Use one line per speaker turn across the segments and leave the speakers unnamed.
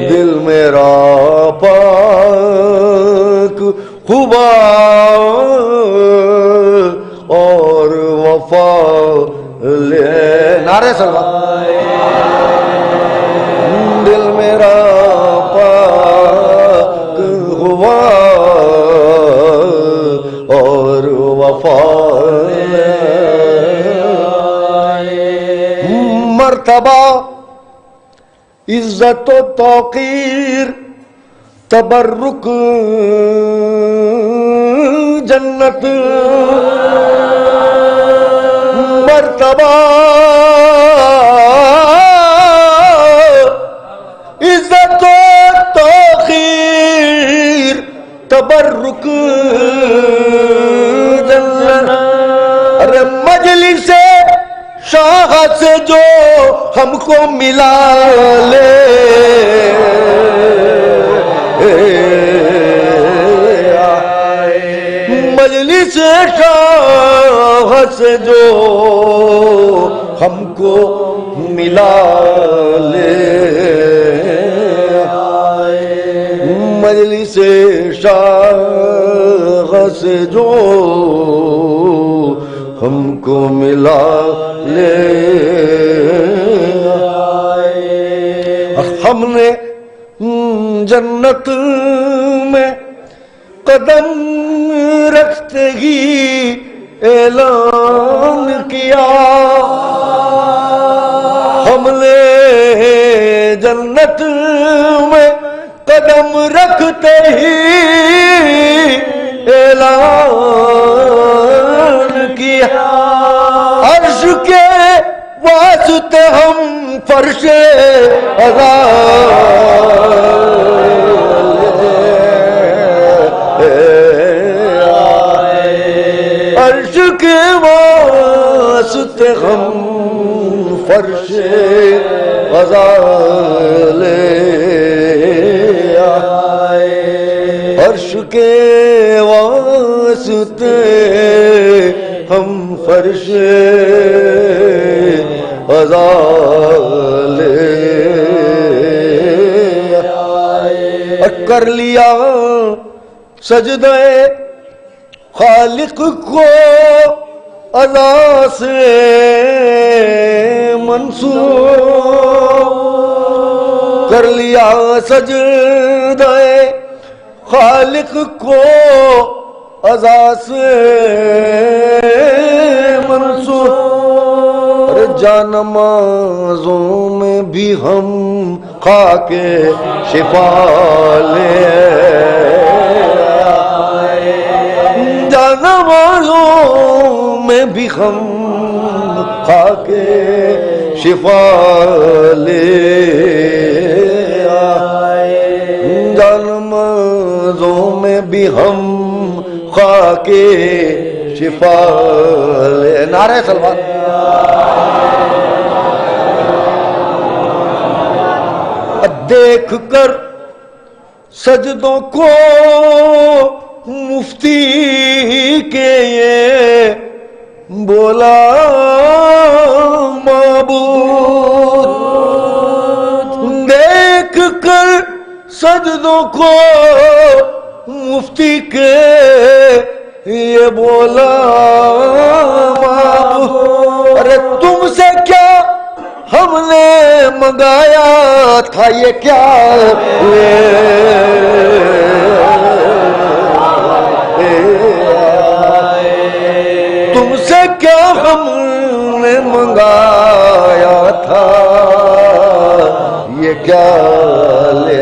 دل میرا پاک ہوا اور وفا لے نعرے سلوات دل میرا پاک ہوا اور وفا لے مرتبہ عزت و توقیر تبرک جنت مرتبہ عزت و توقیر تبرک جنت ارے مجلس شاہ سے جو ہم کو ملا لے مجلس شاہ سے جو ہم کو ملا لے مجلس شاہ سے جو ہم کو ملا لے ہم نے جنت میں قدم رکھتے ہی اعلان کیا ہم نے جنت میں قدم رکھتے ہی اعلان کیا عرش کے واسطے ہم فرش عزا عرش کے واسطے ہم فرش عزا لے عرش کے واسطے ہم فرش عزا لے کر لیا سجدہ خالق کو عزا سے منسوب کر لیا سجدہ خالق کو عزا سے منسوب جانمازوں میں بھی ہم خاک شفا لے جانمازوں میں بھی ہم خاک شفا لے جانمازوں میں بھی ہم خاک شفا لے نعرہ سلوات دیکھ کر سجدوں کو مفتی کے یہ بولا معبود دیکھ کر سجدوں کو مفتی کے یہ بولا معبود ارے تم سے کیا ہم نے منگایا تھا یہ کیا تم سے کیا ہم نے منگایا تھا یہ کیا لے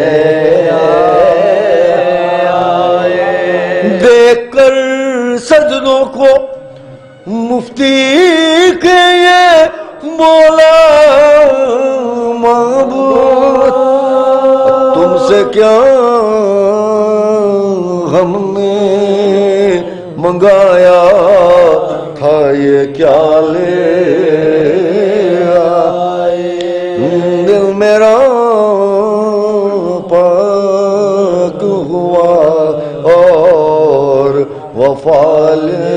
دیکھ کر سجدوں کو مفتی کے یہ مولا معبود تم سے کیا ہم نے منگایا تھا یہ کیا لے دل میرا پاک ہوا اور وفا لے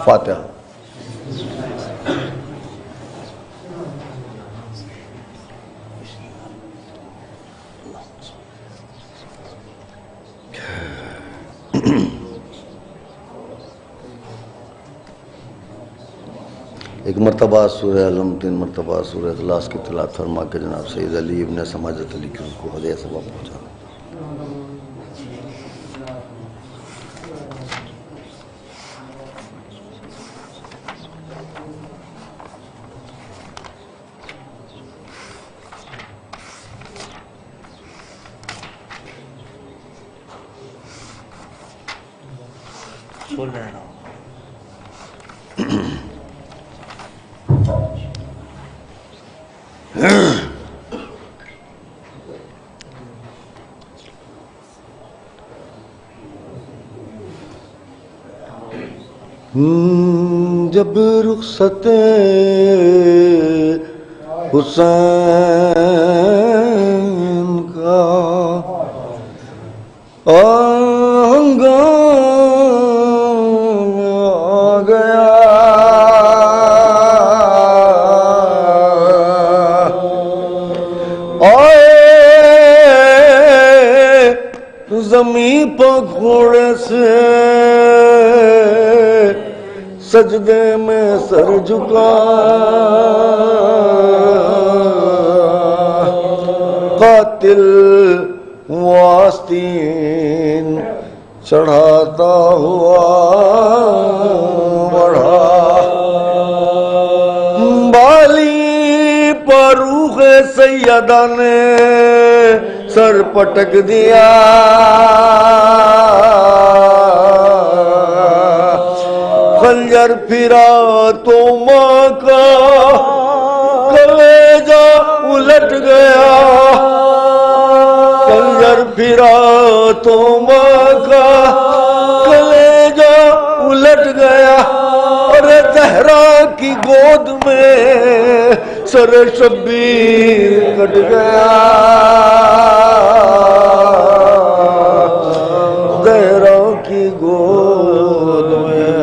فاتحہ. ایک مرتبہ سورہ علم، 3 مرتبہ سورہ اخلاص کی تلاوت فرما کے جناب سید علی ابن سماجت علی کی کو ہدیہ ثواب پہنچا. جب رخصت حسین کا آنگن آ گیا، آئے زمین پر گھوڑے سے سجدے میں سر جھکا، قاتل واسطین چڑھاتا ہوا بڑھا، بالی پر روح سیدہ نے سر پٹک دیا، خنجر پھرا تو ماں کا کلیجہ الٹ گیا، خنجر پھرا تو ماں کا کلیجہ الٹ گیا، اور زہرا کی گود میں سر شبیر کٹ گیا، زہرا کی گود میں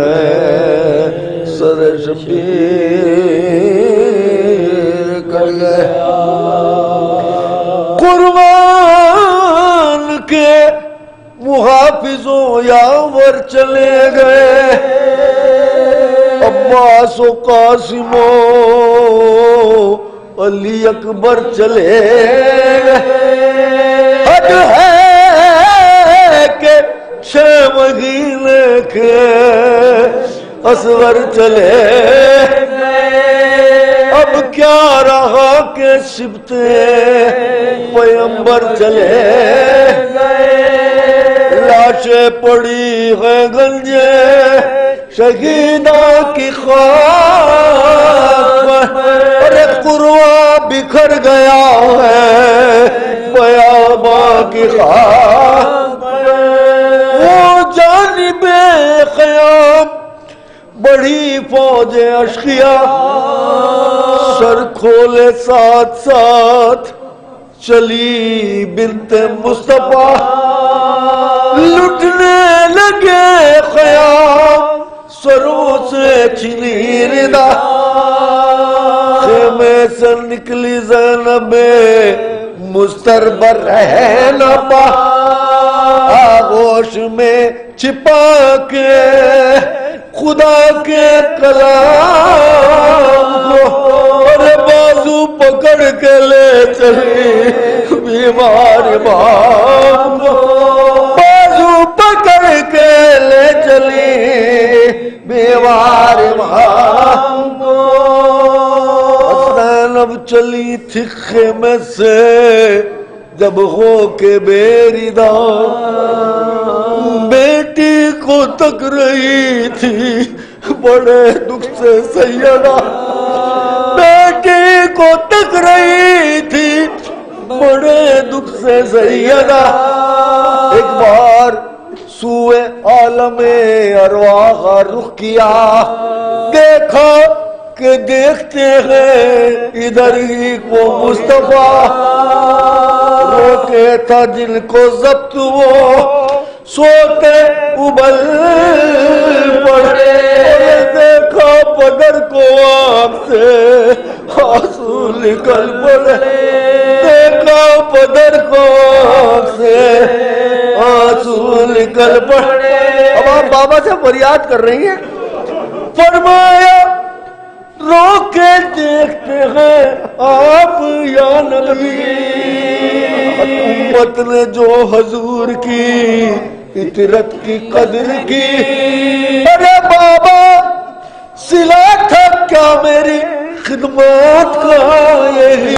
سر شبیر کٹ گیا، قربان کے محافظوں یاور چلے گئے، عباس و قاسم و علی اکبر چلے گئے، حد ہے کہ 6 مہینے کے اصغر چلے گئے، اب کیا رہا کہ سبتے پیمبر چلے گئے، لاشیں پڑی ہیں گنجے شہیدوں کی خاک پر، اور قروا بکھر گیا ہے بیاباں کی خاک پر، وہ جانب خیام بڑی فوج اشقیا، سر کھولے ساتھ ساتھ چلی بنت مصطفیٰ، لٹنے لگے خیام سروں سے چھنی ردا، خیمے سے نکلی زینب مستربر رہ نہ پا، آغوش میں چھپا کے خدا کے کلام کو، اور بازو پکڑ کے لے چلی بیمار امام کو، بازو پکڑ کے لے چلی بیمار امام کو، زینب چلی تھی خیمے سے جب ہو کے بیریدہ، بیٹی کو تک رہی تھی بڑے دکھ سے سیدہ، بیٹی کو تک رہی تھی بڑے دکھ سے سیدہ، ایک بار سوئے عالم ارواح رخ کیا، دیکھا کہ دیکھتے ہیں ادھر ہی کو مصطفیٰ، روکے تھا جن کو ضبط وہ سوتے ابل پڑے، بدر کو آنکھ سے آنسو نکل پڑے، دیکھا بدر کو آنکھ سے آنسو نکل پڑے۔ اب آپ بابا سے فریاد کر رہی ہیں، فرمایا رو کے دیکھتے ہیں آپ یا نبی، امت نے جو حضور کی عطرت کی قدر کی، ارے بابا صلہ تھا کیا میری خدمات کا یہی،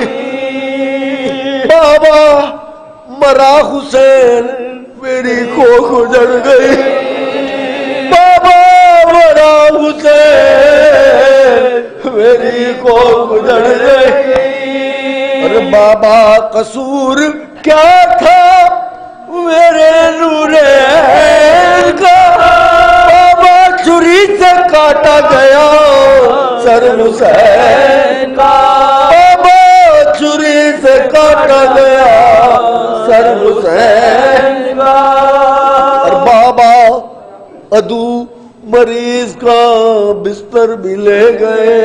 بابا مرا حسین میری کو گزر گئی، بابا مرا حسین میری کو گزر گئی، ارے بابا قصور کیا تھا میرے نور عین کا، بابا چھری سے کاٹا گیا سر حسین کا، بابا چھری سے کاٹا گیا سر حسین کا، اور بابا عدو مریض کا بستر بھی لے گئے،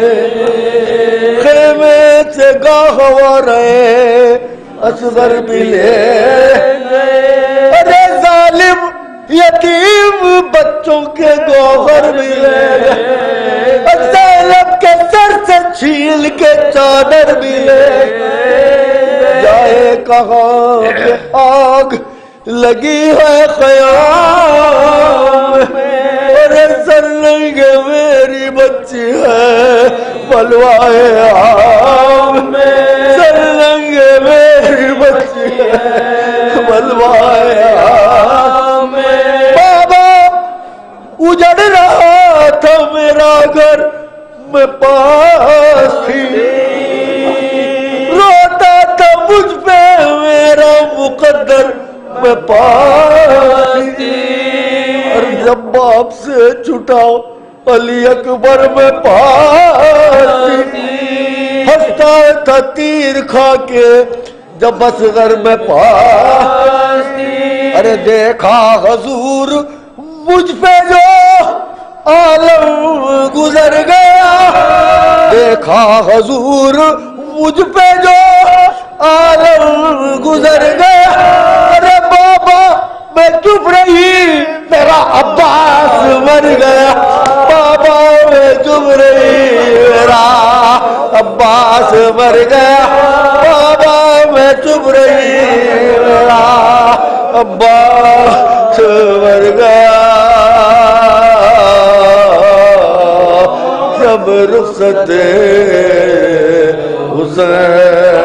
خیمے سے گاہ رہے اصغر بھی لے گئے، ارے ظالم یتیم بچوں کے گوہر بھی لے گئے، زینب کے سر سے چھیل کے چادر بھی لے گئے، جائے کہاں کہ آگ لگی ہے خیام میں، ارے سر لنگے میری بچی ہے بلوائے عام میں، سر لنگے میری بچی ہے بلوائے عام میں، بابا اجڑ رہا تھا میرا گھر میں پاس تھی، روتا تھا مجھ پہ میرا مقدر میں پاس تھی، اور جب باپ سے چھٹاؤ علی اکبر میں پاس تھی، ہنستا تھا تیر کھا کے جب اصغر میں پاس تھی، ارے دیکھا حضور مجھ پہ جو عالم گزر گیا، دیکھا حضور مجھ پہ جو عالم گزر گیا، ارے بابا میں چپ رہی میرا عباس مر گیا، بابا میں چپ رہی میرا عباس مر گیا، بابا میں چپ رہی میرا عباس مر گیا، جب رخصت حسین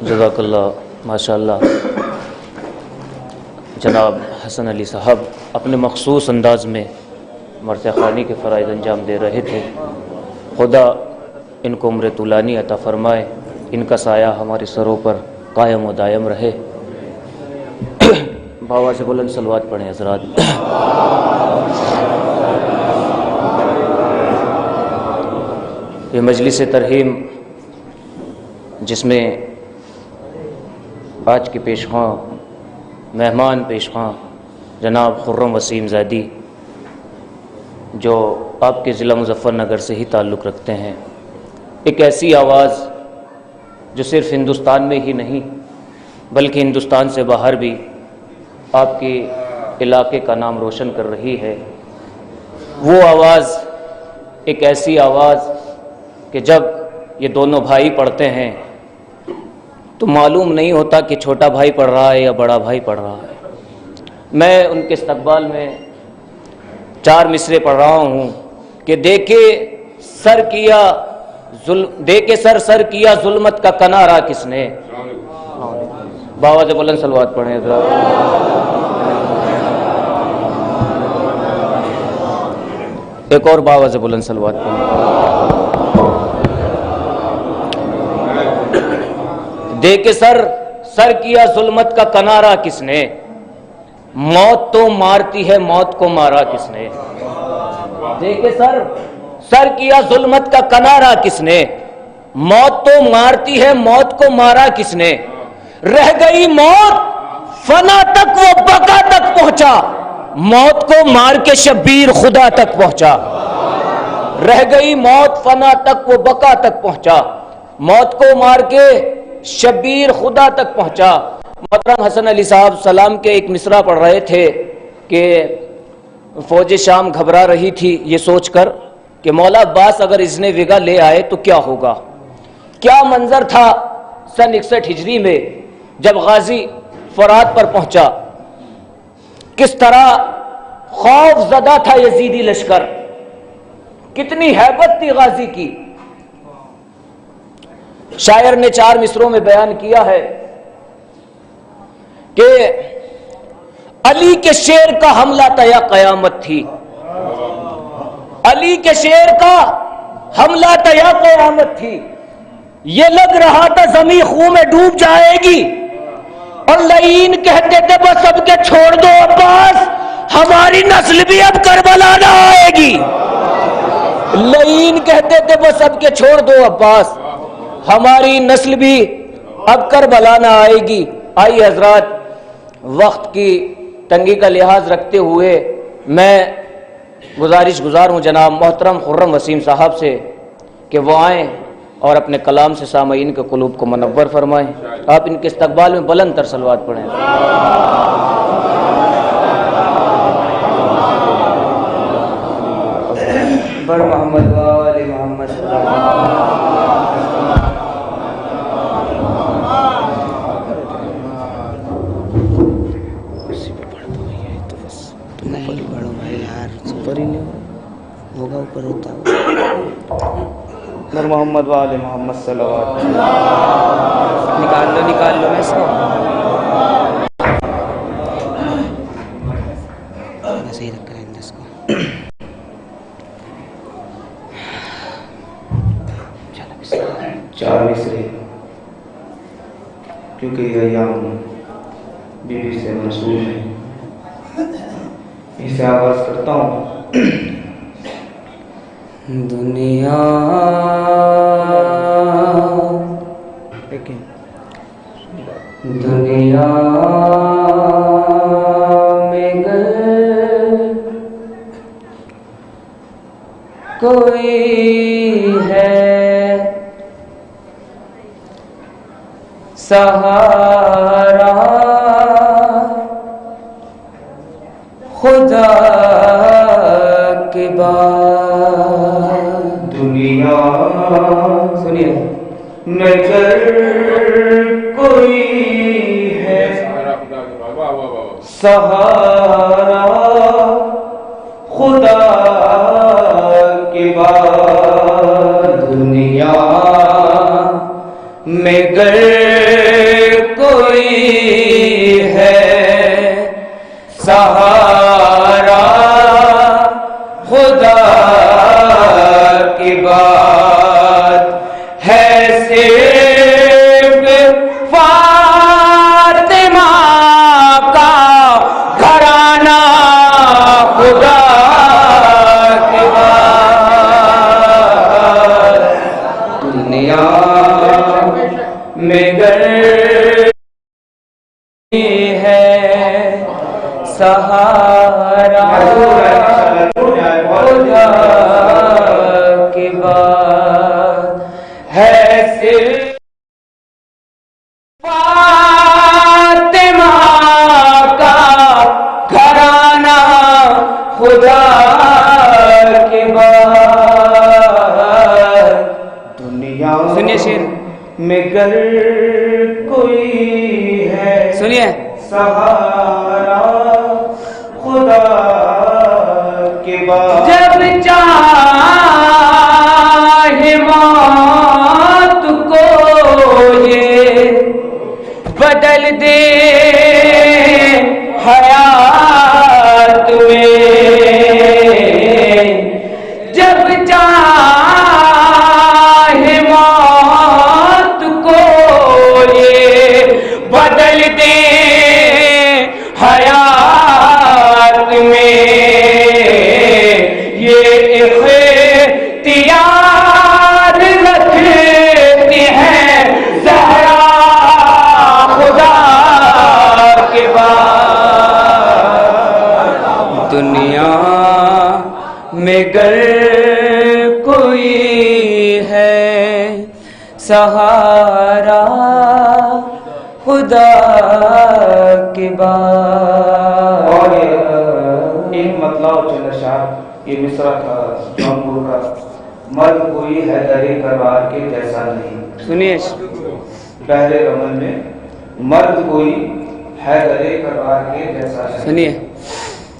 جزاک اللہ ماشاءاللہ۔ جناب حسن علی صاحب اپنے مخصوص انداز میں مرثیہ خوانی کے فرائض انجام دے رہے تھے، خدا ان کو عمر طولانی عطا فرمائے، ان کا سایہ ہمارے سروں پر قائم و دائم رہے۔ بابا سے بلند صلوات پڑھیں حضرات۔ یہ مجلس ترحیم جس میں آج کے پیشخواں مہمان پیشخواں جناب خرم وسیم زادی جو آپ کے ضلع مظفر نگر سے ہی تعلق رکھتے ہیں، ایک ایسی آواز جو صرف ہندوستان میں ہی نہیں بلکہ ہندوستان سے باہر بھی آپ کے علاقے کا نام روشن کر رہی ہے، وہ آواز ایک ایسی آواز کہ جب یہ دونوں بھائی پڑھتے ہیں تو معلوم نہیں ہوتا کہ چھوٹا بھائی پڑھ رہا ہے یا بڑا بھائی پڑھ رہا ہے۔ میں ان کے استقبال میں 4 مصرے پڑھ رہا ہوں کہ دیکھے سر کیا ظلمت کا کنارہ کس نے۔ بابا سے بلند صلوات پڑھیں حضرات۔ ایک اور بابا سے بلند صلوات پڑھیں۔ دے کے سر کیا ظلمت کا کنارہ کس نے؟ موت تو مارتی ہے، موت کو مارا کس نے؟ دے کے سر کیا ظلمت کا کنارہ کس نے؟ موت تو مارتی ہے، موت کو مارا کس نے؟ رہ گئی موت فنا تک وہ بقا تک پہنچا، موت کو مار کے شبیر خدا تک پہنچا۔ رہ گئی موت فنا تک وہ بقا تک پہنچا، موت کو مار کے شبیر خدا تک پہنچا۔ محترم حسن علی صاحب سلام کے ایک مصرع پڑھ رہے تھے کہ فوج شام گھبرا رہی تھی یہ سوچ کر کہ مولا عباس اگر اذن وگا لے آئے تو کیا ہوگا۔ کیا منظر تھا سن 61 ہجری میں جب غازی فرات پر پہنچا، کس طرح خوف زدہ تھا یزیدی لشکر، کتنی ہیبت تھی غازی کی۔ شاعر نے 4 مصروں میں بیان کیا ہے کہ علی کے شیر کا حملہ تھا یا قیامت تھی، علی کے شیر کا حملہ تھا یا قیامت تھی، یہ لگ رہا تھا زمین خون میں ڈوب جائے گی، اور لعین کہتے تھے بس اب کے چھوڑ دو عباس، ہماری نسل بھی اب کربلا نہ آئے گی۔ لعین کہتے تھے بس اب کے چھوڑ دو عباس، ہماری نسل بھی اب کربلا نہ آئے گی۔ آئیے حضرات، وقت کی تنگی کا لحاظ رکھتے ہوئے میں گزار ہوں جناب محترم خرم وسیم صاحب سے کہ وہ آئیں اور اپنے کلام سے سامعین کے قلوب کو منور فرمائیں۔ آپ ان کے استقبال میں بلند تر صلوات پڑھیں۔ بڑھ محمد وآل محمد صلی اللہ علیہ
ہوگا اوپر ہوتا
نر محمد وآل محمد صلی اللہ علیہ وسلم۔
نکال لو میں سے ایسے ہی رکھ کر اس کو
چار مصرے کیونکہ یہ ایام بی بی سے منسوب ہے، اسے آغاز کرتا ہوں۔
دنیا دنیا میں گر کوئی ہے سہارا خدا کے بعد،
دنیا
سنیے
نظر کوئی ہے سہارا خدا کے بعد،
دنیا میں گر کوئی ہے سہارا خدا کی بات ہے صرف فاطمہ کا گھرانہ خدا کی بات، دنیا میں گر ہے سہارا خدا کی بات ہے صرف فاطمہ کا گھرانہ خدا کی بات،
دنیا
سنیے شیر
میں گر کوئی ہے
سنیے
سہارا خدا کے بعد،
جب چاہے موت کو یہ بدل دے حیات میں، جب چاہے موت کو یہ یہ اختیار رکھتی ہیں زہرا خدا کے بعد۔ دنیا میں گر کوئی ہے سہارا خدا کے بعد۔
اور ایک مطلع اور چند اشعار، یہ مصرع تھا جونپور کا۔ مرد کوئی ہے در کروار کے جیسا نہیں۔
سنیے
پہلے رمل میں مرد کوئی ہے در کروار کے جیسا نہیں۔
سنیے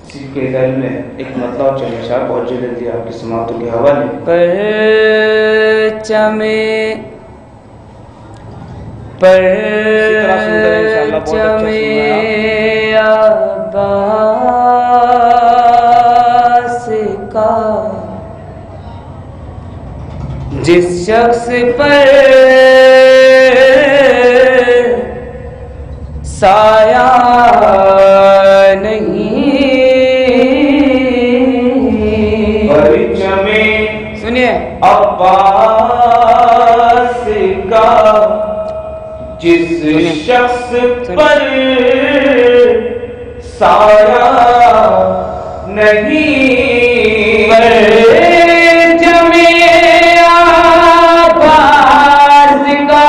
اسی کے دل میں ایک مطلع اور چند اشعار بہت جلد دیا آپ کی سماعتوں کے حوالے۔
پرچم عباس کا جس شخص پر سایہ نہیں،
پرچم
سنیے
عباس کا جس شخص پر سایہ نہیں،
پرچم عباس کا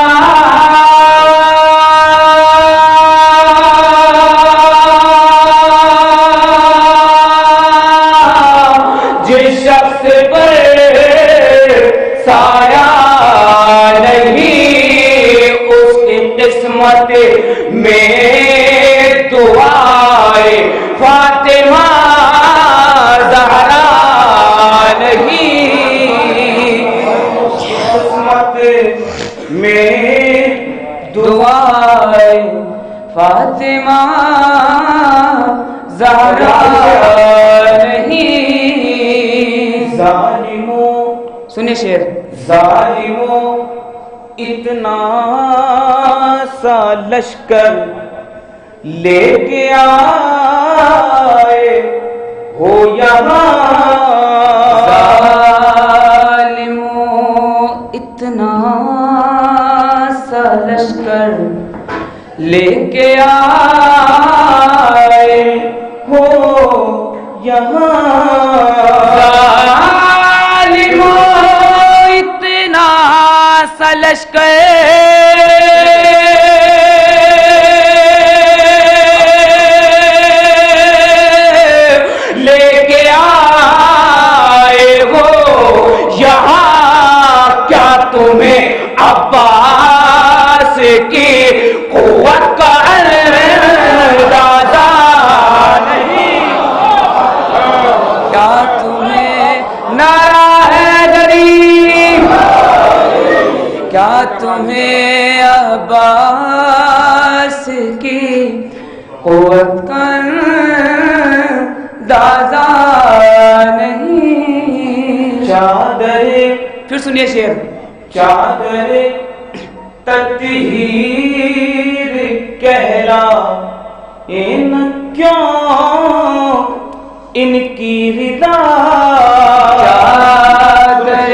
جس شخص پر سایہ نہیں، اس کی قسمت میں دعائے فاطمہ زہرا نہیں،
قسمت میں
دعائے فاطمہ زہرا نہیں۔
ظالموں
سنیے شعر،
ظالموں اتنا سا لشکر لے کے آئے ہو یہاں،
ظالموں اتنا سا لشکر لے کے آئے
ہو یہاں،
ظالموں اتنا سا لشکر لے کے آئے ہو یہاں، کیا تمہیں عباس کی قوت کا اندازہ نہیں؟ کیا تمہیں نعرہ حیدری، کیا تمہیں عباس کی قوت کا اندازہ نہیں؟
چادر
پھر سنیے شعر،
چادر تطہیر کہلا ان کیوں ان کی رضا،
چادر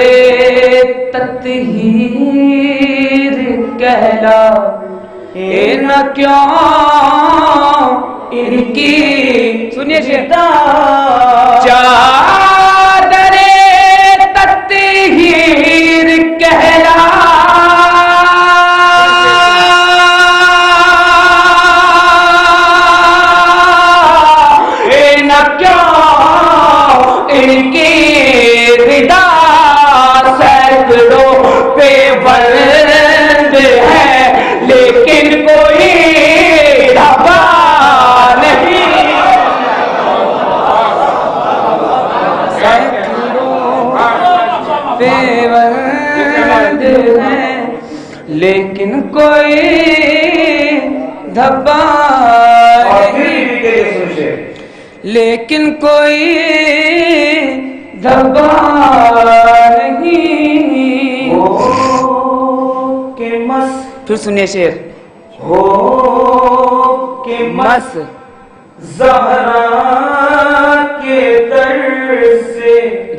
تطہیر کہلا ان کیوں ان کی، سنیے شعر، چادر تطہیر کہلا ان کی ردا سینکڑوں پہ بلند ہے لیکن کوئی دھبا نہیں، سینکڑوں پہ بلند ہے لیکن کوئی دھبا نہیں، لیکن کوئی دھبا نہیں۔
کہ مس،
پھر سنیے شعر،
ہو کہ
مس
زہرا کے در سے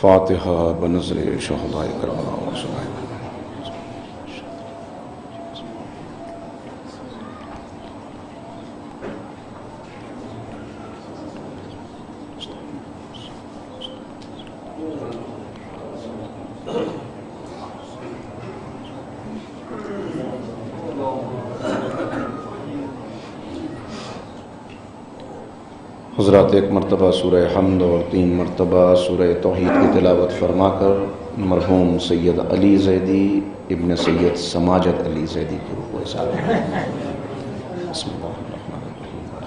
فاتحہ بنظر شہداء کربلا و شہداء حضرات ایک مرتبہ سورہ حمد اور 3 مرتبہ سورہ توحید کی تلاوت فرما کر مرحوم سید علی زیدی ابن سید سماجت علی زیدی کی روح کو احسان بسم اللہ الرحمن الرحیم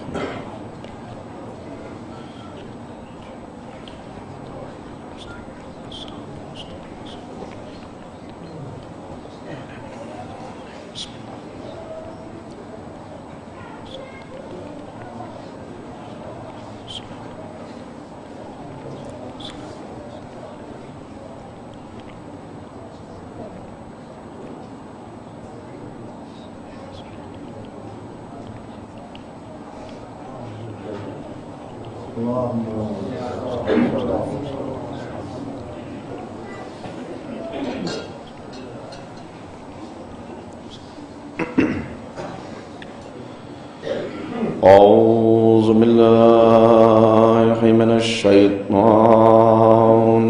اعوذ باللہ من الشیطان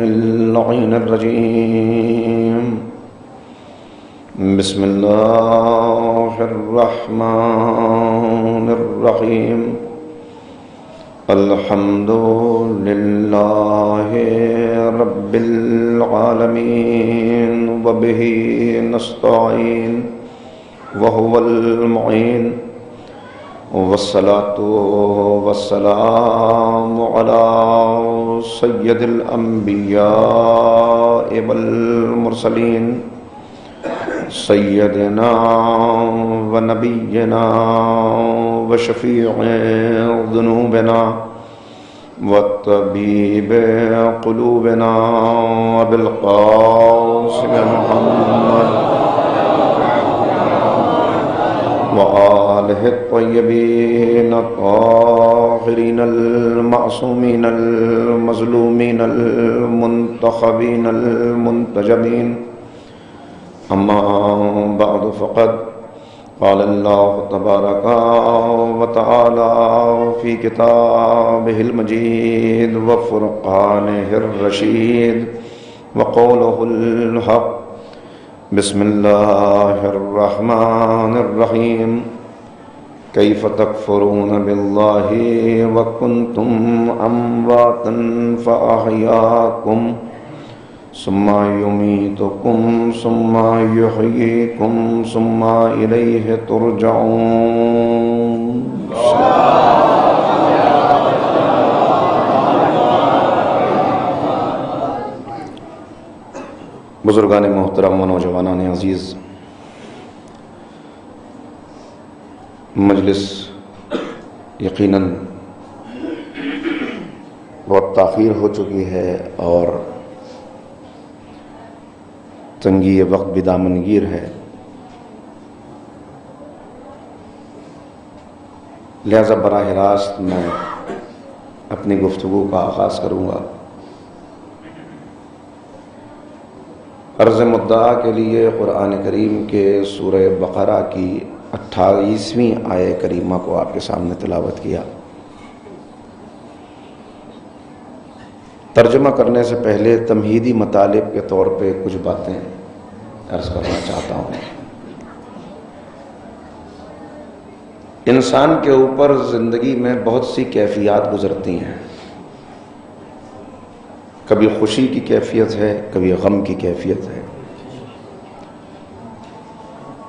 اللعین الرجیم بسم اللہ الرحمن الرحیم الحمد للہ رب العالمین وبہ نستعین وهو المعین والصلاة والسلام على سید الانبیاء والمرسلین سیدنا و نبینا و شفیع ذنوبنا و طبیب قلوبنا بالقاسم محمد وآلہ الطیبین الطاہرین المعصومین المظلومین المنتخبین المنتجبین اما بعد فقد قال اللہ تبارک وتعالی فی کتابہ المجید وفرقانہ الرشید وقولہ الحق بسم اللہ الرحمن الرحیم کیف تکفرون باللہ وکنتم امواتا فاحیاکم ثم یمیتکم ثم یحییکم ثم الیہ ترجعون بزرگان محترم و نوجوانان عزیز، مجلس یقیناً بہت تاخیر ہو چکی ہے اور تنگی وقت بھی دامنگیر ہے، لہذا براہ راست میں اپنی گفتگو کا آغاز کروں گا۔ عرض مدعا کے لیے قرآن کریم کے سورہ بقرہ کی 28ویں آیہ کریمہ کو آپ کے سامنے تلاوت کیا۔ ترجمہ کرنے سے پہلے تمہیدی مطالب کے طور پہ کچھ باتیں عرض کرنا چاہتا ہوں۔ انسان کے اوپر زندگی میں بہت سی کیفیات گزرتی ہیں، کبھی خوشی کی کیفیت ہے، کبھی غم کی کیفیت ہے،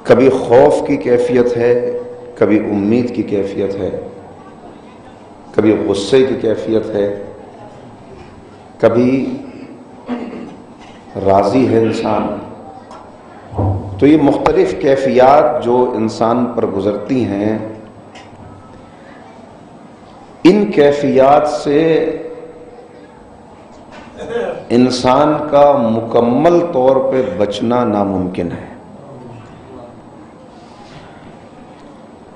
کبھی خوف کی کیفیت ہے، کبھی امید کی کیفیت ہے، کبھی غصے کی کیفیت ہے، کبھی راضی ہے انسان۔ تو یہ مختلف کیفیات جو انسان پر گزرتی ہیں، ان کیفیات سے انسان کا مکمل طور پہ بچنا ناممکن ہے۔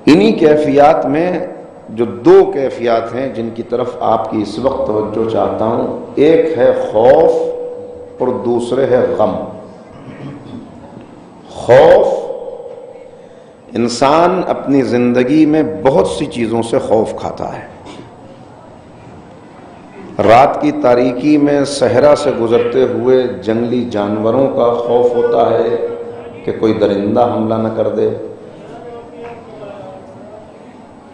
انہی کیفیات میں جو دو کیفیات ہیں جن کی طرف آپ کی اس وقت توجہ چاہتا ہوں، ایک ہے خوف اور دوسرے ہے غم۔ خوف، انسان اپنی زندگی میں بہت سی چیزوں سے خوف کھاتا ہے۔ رات کی تاریکی میں صحرا سے گزرتے ہوئے جنگلی جانوروں کا خوف ہوتا ہے کہ کوئی درندہ حملہ نہ کر دے۔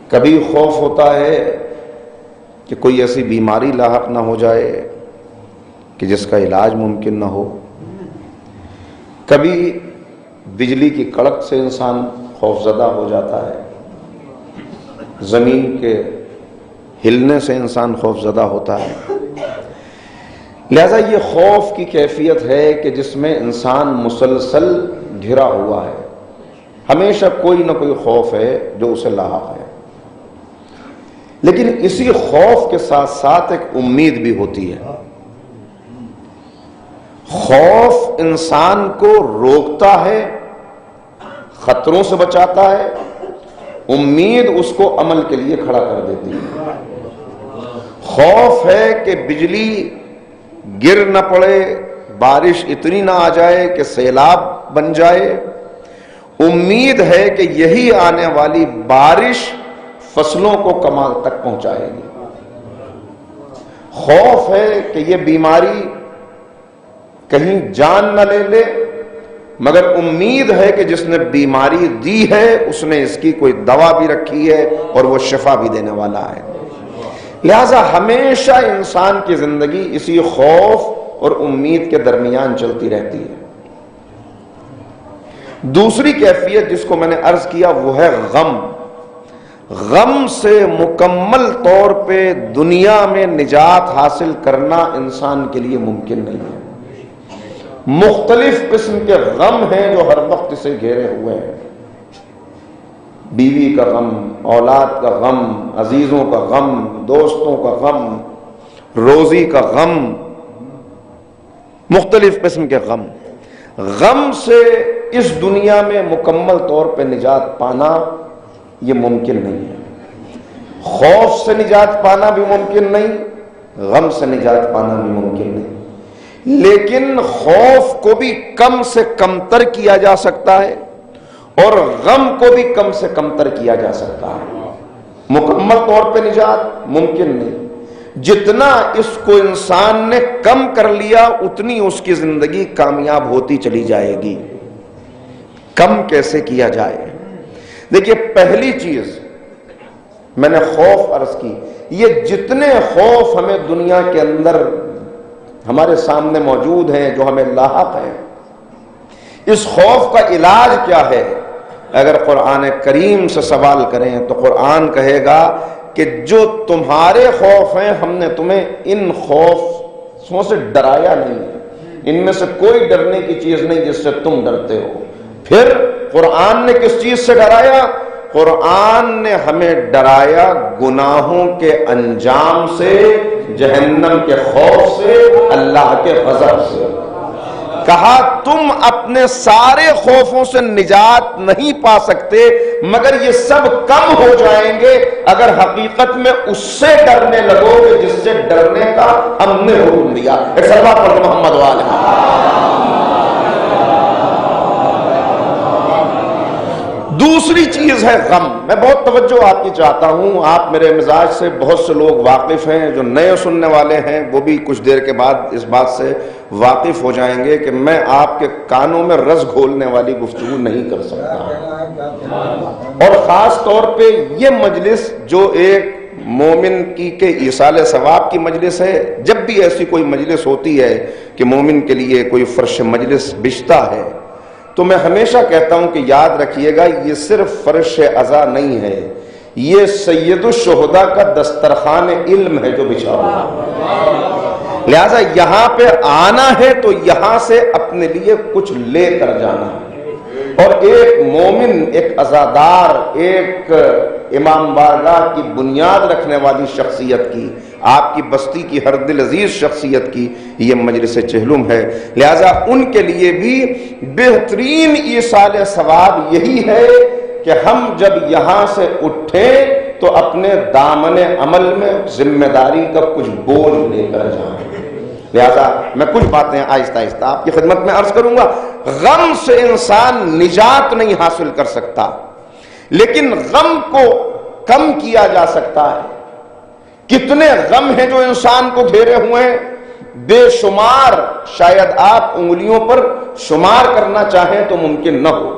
کبھی خوف ہوتا ہے کہ کوئی ایسی بیماری لاحق نہ ہو جائے کہ جس کا علاج ممکن نہ ہو۔ کبھی بجلی کی کڑک سے انسان خوفزدہ ہو جاتا ہے، زمین کے ہلنے سے انسان خوفزدہ ہوتا ہے۔ لہذا یہ خوف کی کیفیت ہے کہ جس میں انسان مسلسل گھرا ہوا ہے، ہمیشہ کوئی نہ کوئی خوف ہے جو اسے لاحق ہے۔ لیکن اسی خوف کے ساتھ ساتھ ایک امید بھی ہوتی ہے۔ خوف انسان کو روکتا ہے، خطروں سے بچاتا ہے، امید اس کو عمل کے لیے کھڑا کر دیتی ہے۔ خوف ہے کہ بجلی گر نہ پڑے، بارش اتنی نہ آ جائے کہ سیلاب بن جائے۔ امید ہے کہ یہی آنے والی بارش فصلوں کو کمال تک پہنچائے گی۔ خوف ہے کہ یہ بیماری کہیں جان نہ لے لے، مگر امید ہے کہ جس نے بیماری دی ہے اس نے اس کی کوئی دوا بھی رکھی ہے اور وہ شفا بھی دینے والا ہے۔ لہذا ہمیشہ انسان کی زندگی اسی خوف اور امید کے درمیان چلتی رہتی ہے۔ دوسری کیفیت جس کو میں نے عرض کیا وہ ہے غم۔ غم سے مکمل طور پہ دنیا میں نجات حاصل کرنا انسان کے لیے ممکن نہیں ہے۔ مختلف قسم کے غم ہیں جو ہر وقت اسے گھیرے ہوئے ہیں۔ بیوی کا غم، اولاد کا غم، عزیزوں کا غم، دوستوں کا غم، روزی کا غم، مختلف قسم کے غم۔ غم سے اس دنیا میں مکمل طور پہ نجات پانا یہ ممکن نہیں ہے۔ خوف سے نجات پانا بھی ممکن نہیں، غم سے نجات پانا بھی ممکن نہیں۔ لیکن خوف کو بھی کم سے کم تر کیا جا سکتا ہے اور غم کو بھی کم سے کم تر کیا جا سکتا ہے۔ مکمل طور پہ نجات ممکن نہیں۔ جتنا اس کو انسان نے کم کر لیا اتنی اس کی زندگی کامیاب ہوتی چلی جائے گی۔ کم کیسے کیا جائے؟ دیکھیے، پہلی چیز میں نے خوف عرض کی، یہ جتنے خوف ہمیں دنیا کے اندر ہمارے سامنے موجود ہیں جو ہمیں لاحق ہیں، اس خوف کا علاج کیا ہے؟ اگر قرآن کریم سے سوال کریں تو قرآن کہے گا کہ جو تمہارے خوف ہیں ہم نے تمہیں ان خوفوں سے ڈرایا نہیں ہے، ان میں سے کوئی ڈرنے کی چیز نہیں جس سے تم ڈرتے ہو۔ پھر قرآن نے کس چیز سے ڈرایا؟ قرآن نے ہمیں ڈرایا گناہوں کے انجام سے، جہنم کے خوف سے، اللہ کے غضب سے۔ کہا تم اپنے سارے خوفوں سے نجات نہیں پا سکتے مگر یہ سب کم ہو جائیں گے اگر حقیقت میں اس سے ڈرنے لگو گے جس سے ڈرنے کا ہم نے حکم دیا۔ ایک صلوات پڑھو محمد والے۔ دوسری چیز ہے غم۔ میں بہت توجہ آپ کی چاہتا ہوں، آپ میرے مزاج سے بہت سے لوگ واقف ہیں، جو نئے سننے والے ہیں وہ بھی کچھ دیر کے بعد اس بات سے واقف ہو جائیں گے کہ میں آپ کے کانوں میں رس گھولنے والی گفتگو نہیں کر سکتا۔ اور خاص طور پہ یہ مجلس جو ایک مومن کی کہ ایصال ثواب کی مجلس ہے، جب بھی ایسی کوئی مجلس ہوتی ہے کہ مومن کے لیے کوئی فرش مجلس بچتا ہے تو میں ہمیشہ کہتا ہوں کہ یاد رکھیے گا یہ صرف فرش عزا نہیں ہے، یہ سید الشہداء کا دسترخوان علم ہے جو بچھا ہوا۔ لہذا یہاں پہ آنا ہے تو یہاں سے اپنے لیے کچھ لے کر جانا ہے۔ اور ایک مومن، ایک عزادار، ایک امام بارگاہ کی بنیاد رکھنے والی شخصیت کی، آپ کی بستی کی ہر دل عزیز شخصیت کی یہ مجلس چہلم ہے، لہذا ان کے لیے بھی بہترین ایصال ثواب یہی ہے کہ ہم جب یہاں سے اٹھیں تو اپنے دامن عمل میں ذمہ داری کا کچھ بول لے کر جائیں۔ لہذا میں کچھ باتیں آہستہ آہستہ آپ کی خدمت میں عرض کروں گا۔ غم سے انسان نجات نہیں حاصل کر سکتا، لیکن غم کو کم کیا جا سکتا ہے۔ کتنے غم ہیں جو انسان کو گھیرے ہوئے ہیں، بے شمار، شاید آپ انگلیوں پر شمار کرنا چاہیں تو ممکن نہ ہو۔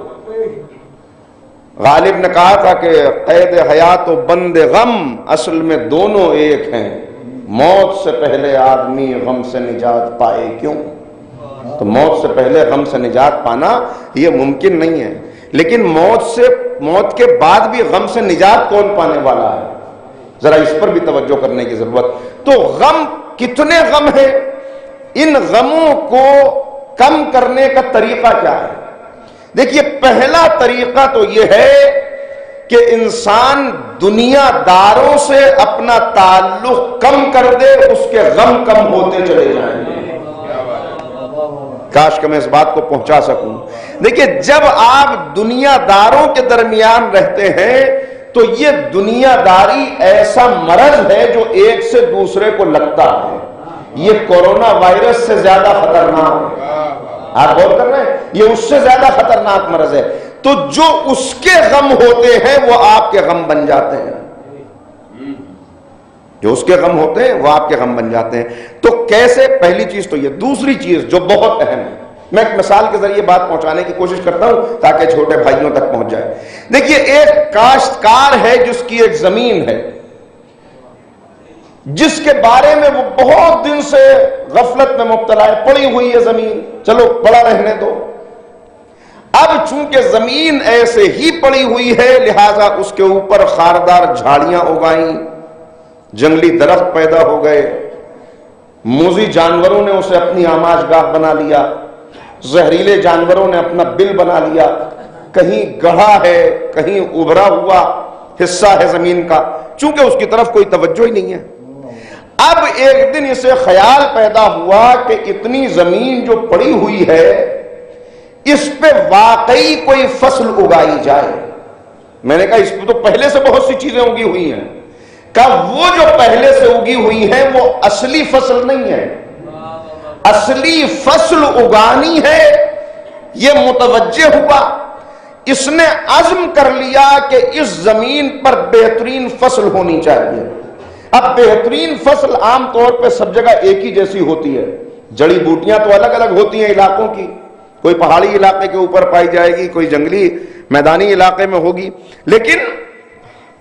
غالب نے کہا تھا کہ قید حیات و بند غم اصل میں دونوں ایک ہیں، موت سے پہلے آدمی غم سے نجات پائے کیوں؟ تو موت سے پہلے غم سے نجات پانا یہ ممکن نہیں ہے، لیکن موت کے بعد بھی غم سے نجات کون پانے والا ہے؟ ذرا اس پر بھی توجہ کرنے کی ضرورت۔ تو غم، کتنے غم ہیں، ان غموں کو کم کرنے کا طریقہ کیا ہے؟ دیکھیے، پہلا طریقہ تو یہ ہے کہ انسان دنیا داروں سے اپنا تعلق کم کر دے، اس کے غم کم ہوتے چلے جائیں گے۔ کاش کہ میں اس بات کو پہنچا سکوں۔ دیکھیے، جب آپ دنیا داروں کے درمیان رہتے ہیں تو یہ دنیا داری ایسا مرض ہے جو ایک سے دوسرے کو لگتا ہے۔ یہ کورونا وائرس سے زیادہ خطرناک ہے، آپ غور کر رہے ہیں، یہ اس سے زیادہ خطرناک مرض ہے۔ تو جو اس کے غم ہوتے ہیں وہ آپ کے غم بن جاتے ہیں، جو اس کے غم ہوتے ہیں وہ آپ کے غم بن جاتے ہیں۔ تو کیسے؟ پہلی چیز تو یہ۔ دوسری چیز جو بہت اہم ہے، میں ایک مثال کے ذریعے بات پہنچانے کی کوشش کرتا ہوں تاکہ چھوٹے بھائیوں تک پہنچ جائے۔ دیکھیے، ایک کاشتکار ہے جس کی ایک زمین ہے، جس کے بارے میں وہ بہت دن سے غفلت میں مبتلا ہے، پڑی ہوئی ہے زمین، چلو پڑا رہنے دو۔ اب چونکہ زمین ایسے ہی پڑی ہوئی ہے لہذا اس کے اوپر خاردار جھاڑیاں اگائیں، جنگلی درخت پیدا ہو گئے، موذی جانوروں نے اسے اپنی آماج گاہ بنا لیا، زہریلے جانوروں نے اپنا بل بنا لیا، کہیں گڑھا ہے، کہیں ابھرا ہوا حصہ ہے زمین کا، چونکہ اس کی طرف کوئی توجہ ہی نہیں ہے۔ اب ایک دن اسے خیال پیدا ہوا کہ اتنی زمین جو پڑی ہوئی ہے اس پہ واقعی کوئی فصل اگائی جائے۔ میں نے کہا اس پہ تو پہلے سے بہت سی چیزیں اگی ہوئی ہیں۔ کہا وہ جو پہلے سے اگی ہوئی ہیں وہ اصلی فصل نہیں ہے، اصلی فصل اگانی ہے۔ یہ متوجہ ہوا، اس نے عزم کر لیا کہ اس زمین پر بہترین فصل ہونی چاہیے۔ اب بہترین فصل عام طور پہ سب جگہ ایک ہی جیسی ہوتی ہے، جڑی بوٹیاں تو الگ الگ ہوتی ہیں علاقوں کی، کوئی پہاڑی علاقے کے اوپر پائی جائے گی، کوئی جنگلی میدانی علاقے میں ہوگی، لیکن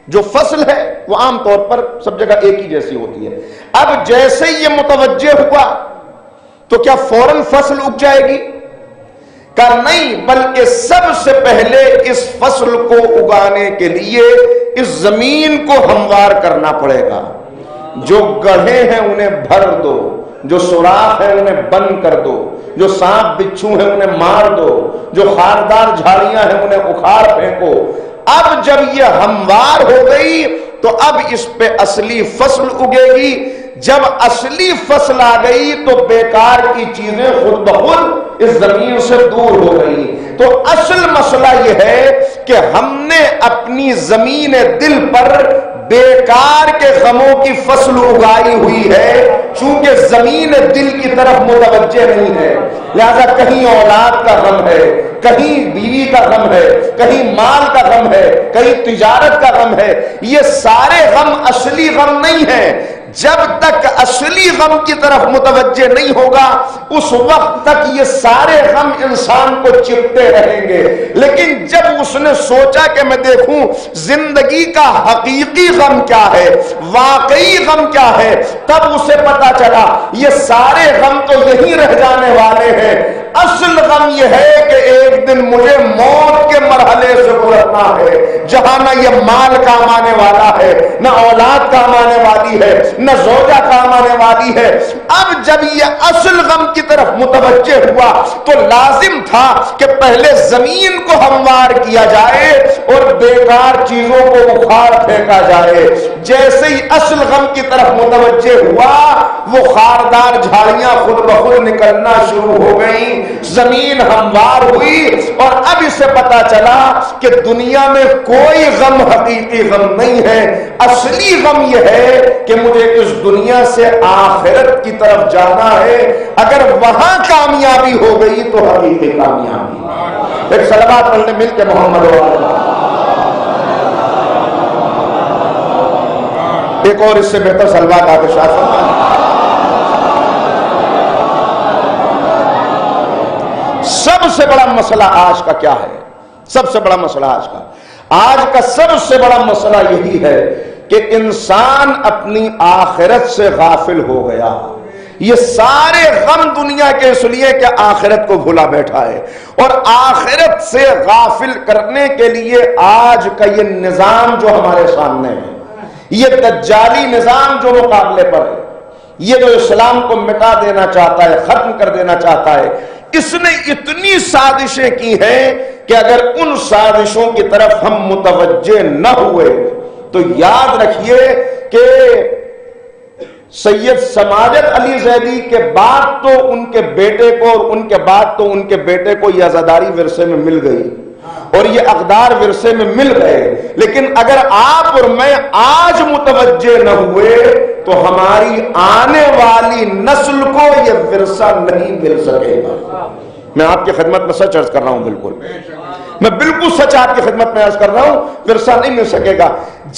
جو فصل ہے وہ عام طور پر سب جگہ ایک ہی جیسی ہوتی ہے۔ اب جیسے یہ متوجہ ہوا تو کیا فوراً فصل اگ جائے گی؟ کہ نہیں، بلکہ سب سے پہلے اس فصل کو اگانے کے لیے اس زمین کو ہموار کرنا پڑے گا۔ جو گڑھے ہیں انہیں بھر دو، جو سوراخ ہیں انہیں بند کر دو، جو سانپ بچھو ہیں انہیں مار دو، جو خاردار جھاڑیاں ہیں انہیں اکھاڑ پھینکو۔ اب جب یہ ہموار ہو گئی تو اب اس پہ اصلی فصل اگے گی۔ جب اصلی فصل آ گئی تو بیکار کی چیزیں خود بخود اس زمین سے دور ہو گئی۔ تو اصل مسئلہ یہ ہے کہ ہم نے اپنی زمین دل پر بیکار کے غموں کی فصل اگائی ہوئی ہے، چونکہ زمین دل کی طرف متوجہ نہیں ہے، لہذا کہیں اولاد کا غم ہے، کہیں بیوی کا غم ہے، کہیں مال کا غم ہے، کہیں تجارت کا غم ہے۔ یہ سارے غم اصلی غم نہیں ہیں۔ جب تک اصلی غم کی طرف متوجہ نہیں ہوگا اس وقت تک یہ سارے غم انسان کو چپتے رہیں گے، لیکن جب اس نے سوچا کہ میں دیکھوں زندگی کا حقیقی غم کیا ہے، واقعی غم کیا ہے، تب اسے پتا چلا یہ سارے غم تو یہی رہ جانے والے ہیں۔ اصل غم یہ ہے کہ ایک دن مجھے موت کے مرحلے سے گزرنا ہے، جہاں نہ یہ مال کام آنے والا ہے، نہ اولاد کام آنے والی ہے، نہ زوجہ کام آنے والی ہے۔ اب جب یہ اصل غم کی طرف متوجہ ہوا تو لازم تھا کہ پہلے زمین کو ہموار کیا جائے اور بیکار چیزوں کو اکھاڑ پھینکا جائے۔ جیسے ہی اصل غم کی طرف متوجہ ہوا، وہ خاردار جھاڑیاں خود بخود نکلنا شروع ہو گئیں، زمین ہموار ہوئی، اور اب اسے پتا چلا کہ دنیا میں کوئی غم حقیقی غم نہیں ہے، اصلی غم یہ ہے کہ مجھے اس دنیا سے آخرت کی طرف جانا ہے، اگر وہاں کامیابی ہو گئی تو حقیقی کامیابی۔ ایک صلوات پڑھنے مل کے محمد ایک اور اس سے بہتر صلوات آپ ارشاد فرمائیں۔ سب سے بڑا مسئلہ آج کا کیا ہے؟ سب سے بڑا مسئلہ آج کا سب سے بڑا مسئلہ یہی ہے کہ انسان اپنی آخرت سے غافل ہو گیا۔ یہ سارے غم دنیا کے اس لیے کہ آخرت کو بھولا بیٹھا ہے، اور آخرت سے غافل کرنے کے لیے آج کا یہ نظام جو ہمارے سامنے ہے، یہ دجالی نظام جو مقابلے پر ہے، یہ جو اسلام کو مٹا دینا چاہتا ہے، ختم کر دینا چاہتا ہے، اس نے اتنی سازشیں کی ہیں کہ اگر ان سازشوں کی طرف ہم متوجہ نہ ہوئے تو یاد رکھیے کہ سید سماجت علی زیدی کے بعد تو ان کے بیٹے کو، اور ان کے بعد تو ان کے بیٹے کو یہ عزاداری ورثے میں مل گئی اور یہ اقدار ورثے میں مل گئے، لیکن اگر آپ اور میں آج متوجہ نہ ہوئے تو ہماری آنے والی نسل کو یہ ورثہ نہیں مل سکے گا۔ میں آپ کی خدمت میں سچ عرض کر رہا ہوں، میں بالکل سچ آپ کی خدمت میں عرض کر رہا ہوں، ورثہ نہیں مل سکے گا۔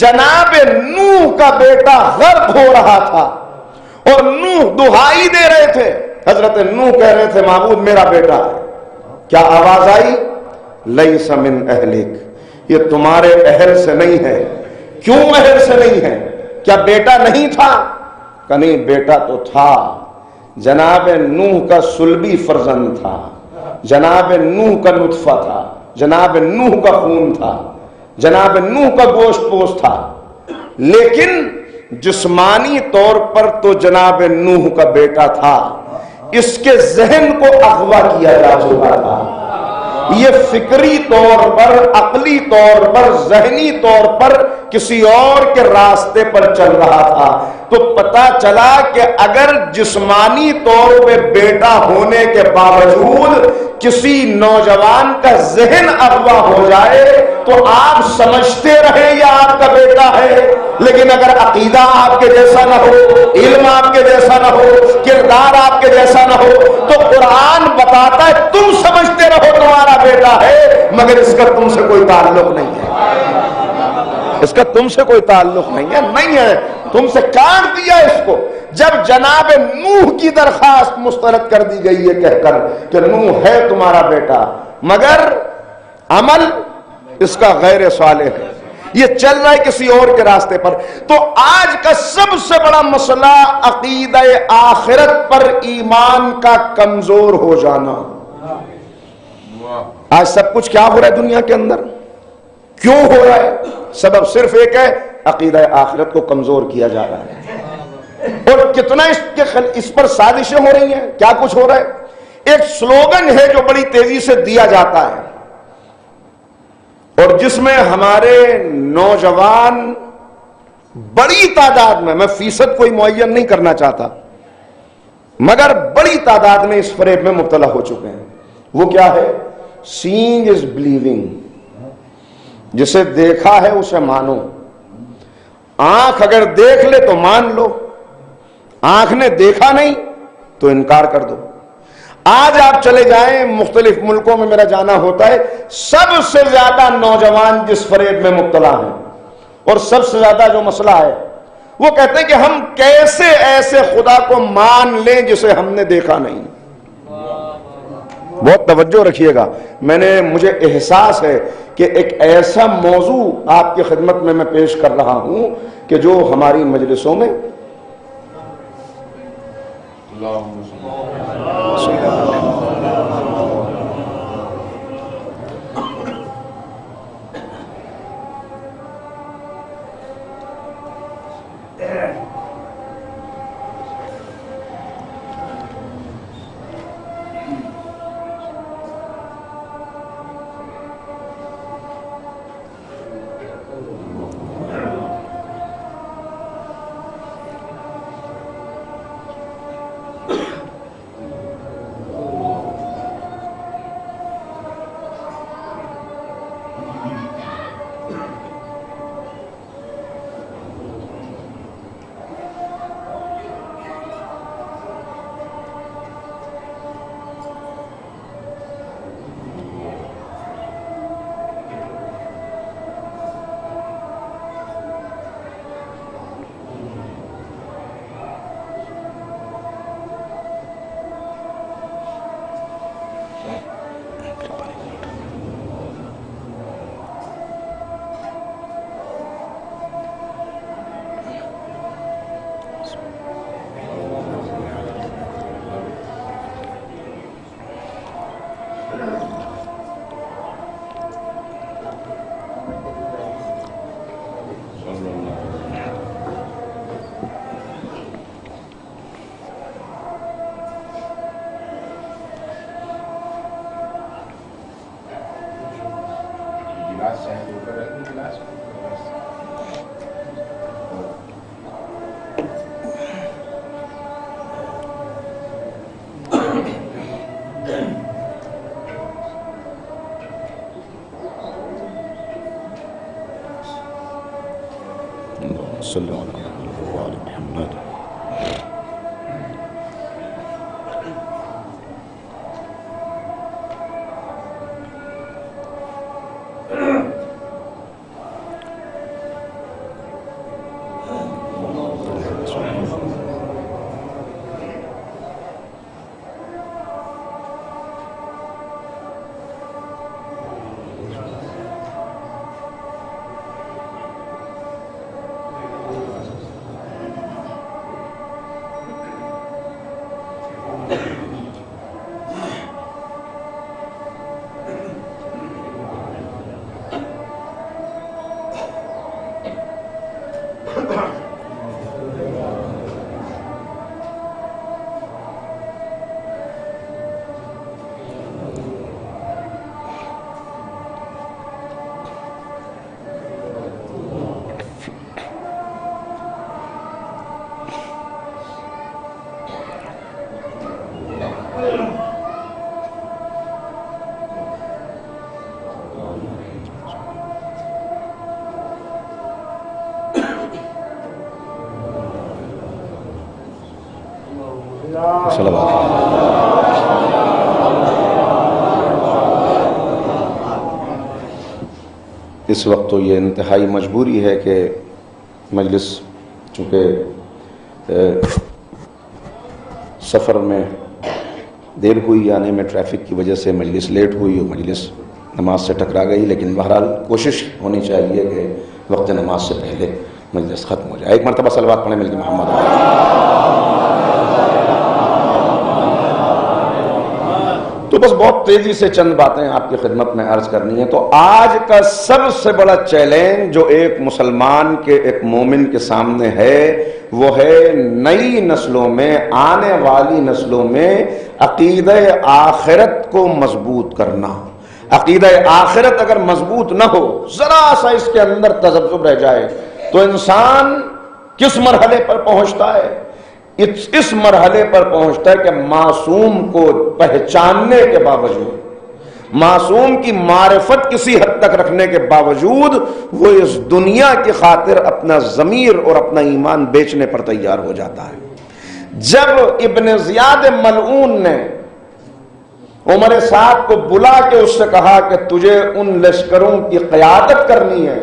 جناب نوح کا بیٹا غرق ہو رہا تھا اور نوح دہائی دے رہے تھے، حضرت نوح کہہ رہے تھے معبود میرا بیٹا ہے، کیا آواز آئی؟ لیس من اہلک، یہ تمہارے اہل سے نہیں ہے۔ کیوں اہل سے نہیں ہے؟ کیا بیٹا نہیں تھا؟ کہ نہیں، بیٹا تو تھا، جناب نوح کا صلبی فرزند تھا، جناب نوح کا نطفہ تھا، جناب نوح کا خون تھا، جناب نوح کا گوشت پوست تھا، لیکن جسمانی طور پر تو جناب نوح کا بیٹا تھا، اس کے ذہن کو اغوا کیا جا چکا تھا، یہ فکری طور پر، عقلی طور پر، ذہنی طور پر کسی اور کے راستے پر چل رہا تھا۔ تو پتا چلا کہ اگر جسمانی طور پہ بیٹا ہونے کے باوجود کسی نوجوان کا ذہن اغوا ہو جائے تو آپ سمجھتے رہے یہ آپ کا بیٹا ہے، لیکن اگر عقیدہ آپ کے جیسا نہ ہو، علم آپ کے جیسا نہ ہو، کردار آپ کے جیسا نہ ہو، تو قرآن بتاتا ہے تم سمجھتے رہو تمہارا بیٹا ہے، مگر اس کا تم سے کوئی تعلق نہیں ہے، اس کا تم سے کوئی تعلق نہیں ہے، تم سے کاٹ دیا اس کو۔ جب جناب نوح کی درخواست مسترد کر دی گئی ہے کہہ کر کہ نوح ہے تمہارا بیٹا، مگر عمل اس کا غیر صالح ہے، یہ چل رہا ہے کسی اور کے راستے پر۔ تو آج کا سب سے بڑا مسئلہ عقیدہ آخرت پر ایمان کا کمزور ہو جانا۔ آج سب کچھ کیا ہو رہا ہے دنیا کے اندر؟ کیوں ہو رہا ہے؟ سبب صرف ایک ہے، عقیدہ آخرت کو کمزور کیا جا رہا ہے، اور کتنا اس پر سازشیں ہو رہی ہیں، کیا کچھ ہو رہا ہے۔ ایک سلوگن ہے جو بڑی تیزی سے دیا جاتا ہے اور جس میں ہمارے نوجوان بڑی تعداد میں فیصد کوئی معین نہیں کرنا چاہتا، مگر بڑی تعداد میں اس فریب میں مبتلا ہو چکے ہیں۔ وہ کیا ہے؟ سینگ از بلیونگ، جسے دیکھا ہے اسے مانو۔ آنکھ اگر دیکھ لے تو مان لو، آنکھ نے دیکھا نہیں تو انکار کر دو۔ آج آپ چلے جائیں مختلف ملکوں میں، میرا جانا ہوتا ہے، سب سے زیادہ نوجوان جس فریب میں مبتلا ہیں اور سب سے زیادہ جو مسئلہ ہے وہ کہتے ہیں کہ ہم کیسے ایسے خدا کو مان لیں جسے ہم نے دیکھا نہیں۔ بہت توجہ رکھیے گا، مجھے احساس ہے کہ ایک ایسا موضوع آپ کی خدمت میں پیش کر رہا ہوں کہ جو ہماری مجلسوں میں صلی اللہ علیہ وسلم. اس وقت تو یہ انتہائی مجبوری ہے کہ مجلس چونکہ سفر میں دیر ہوئی آنے میں، ٹریفک کی وجہ سے مجلس لیٹ ہوئی اور مجلس نماز سے ٹکرا گئی، لیکن بہرحال کوشش ہونی چاہیے کہ وقت نماز سے پہلے مجلس ختم ہو جائے. ایک مرتبہ صلوات پڑھیں مل کے محمد. تو بس بہت تیزی سے چند باتیں آپ کی خدمت میں عرض کرنی ہے. تو آج کا سب سے بڑا چیلنج جو ایک مسلمان کے، ایک مومن کے سامنے ہے، وہ ہے نئی نسلوں میں، آنے والی نسلوں میں عقیدہ آخرت کو مضبوط کرنا. عقیدہ آخرت اگر مضبوط نہ ہو، ذرا سا اس کے اندر تذبذب رہ جائے تو انسان کس مرحلے پر پہنچتا ہے؟ اس مرحلے پر پہنچتا ہے کہ معصوم کو پہچاننے کے باوجود، معصوم کی معرفت کسی حد تک رکھنے کے باوجود، وہ اس دنیا کی خاطر اپنا ضمیر اور اپنا ایمان بیچنے پر تیار ہو جاتا ہے. جب ابن زیاد ملعون نے عمر سعد کو بلا کے اس سے کہا کہ تجھے ان لشکروں کی قیادت کرنی ہے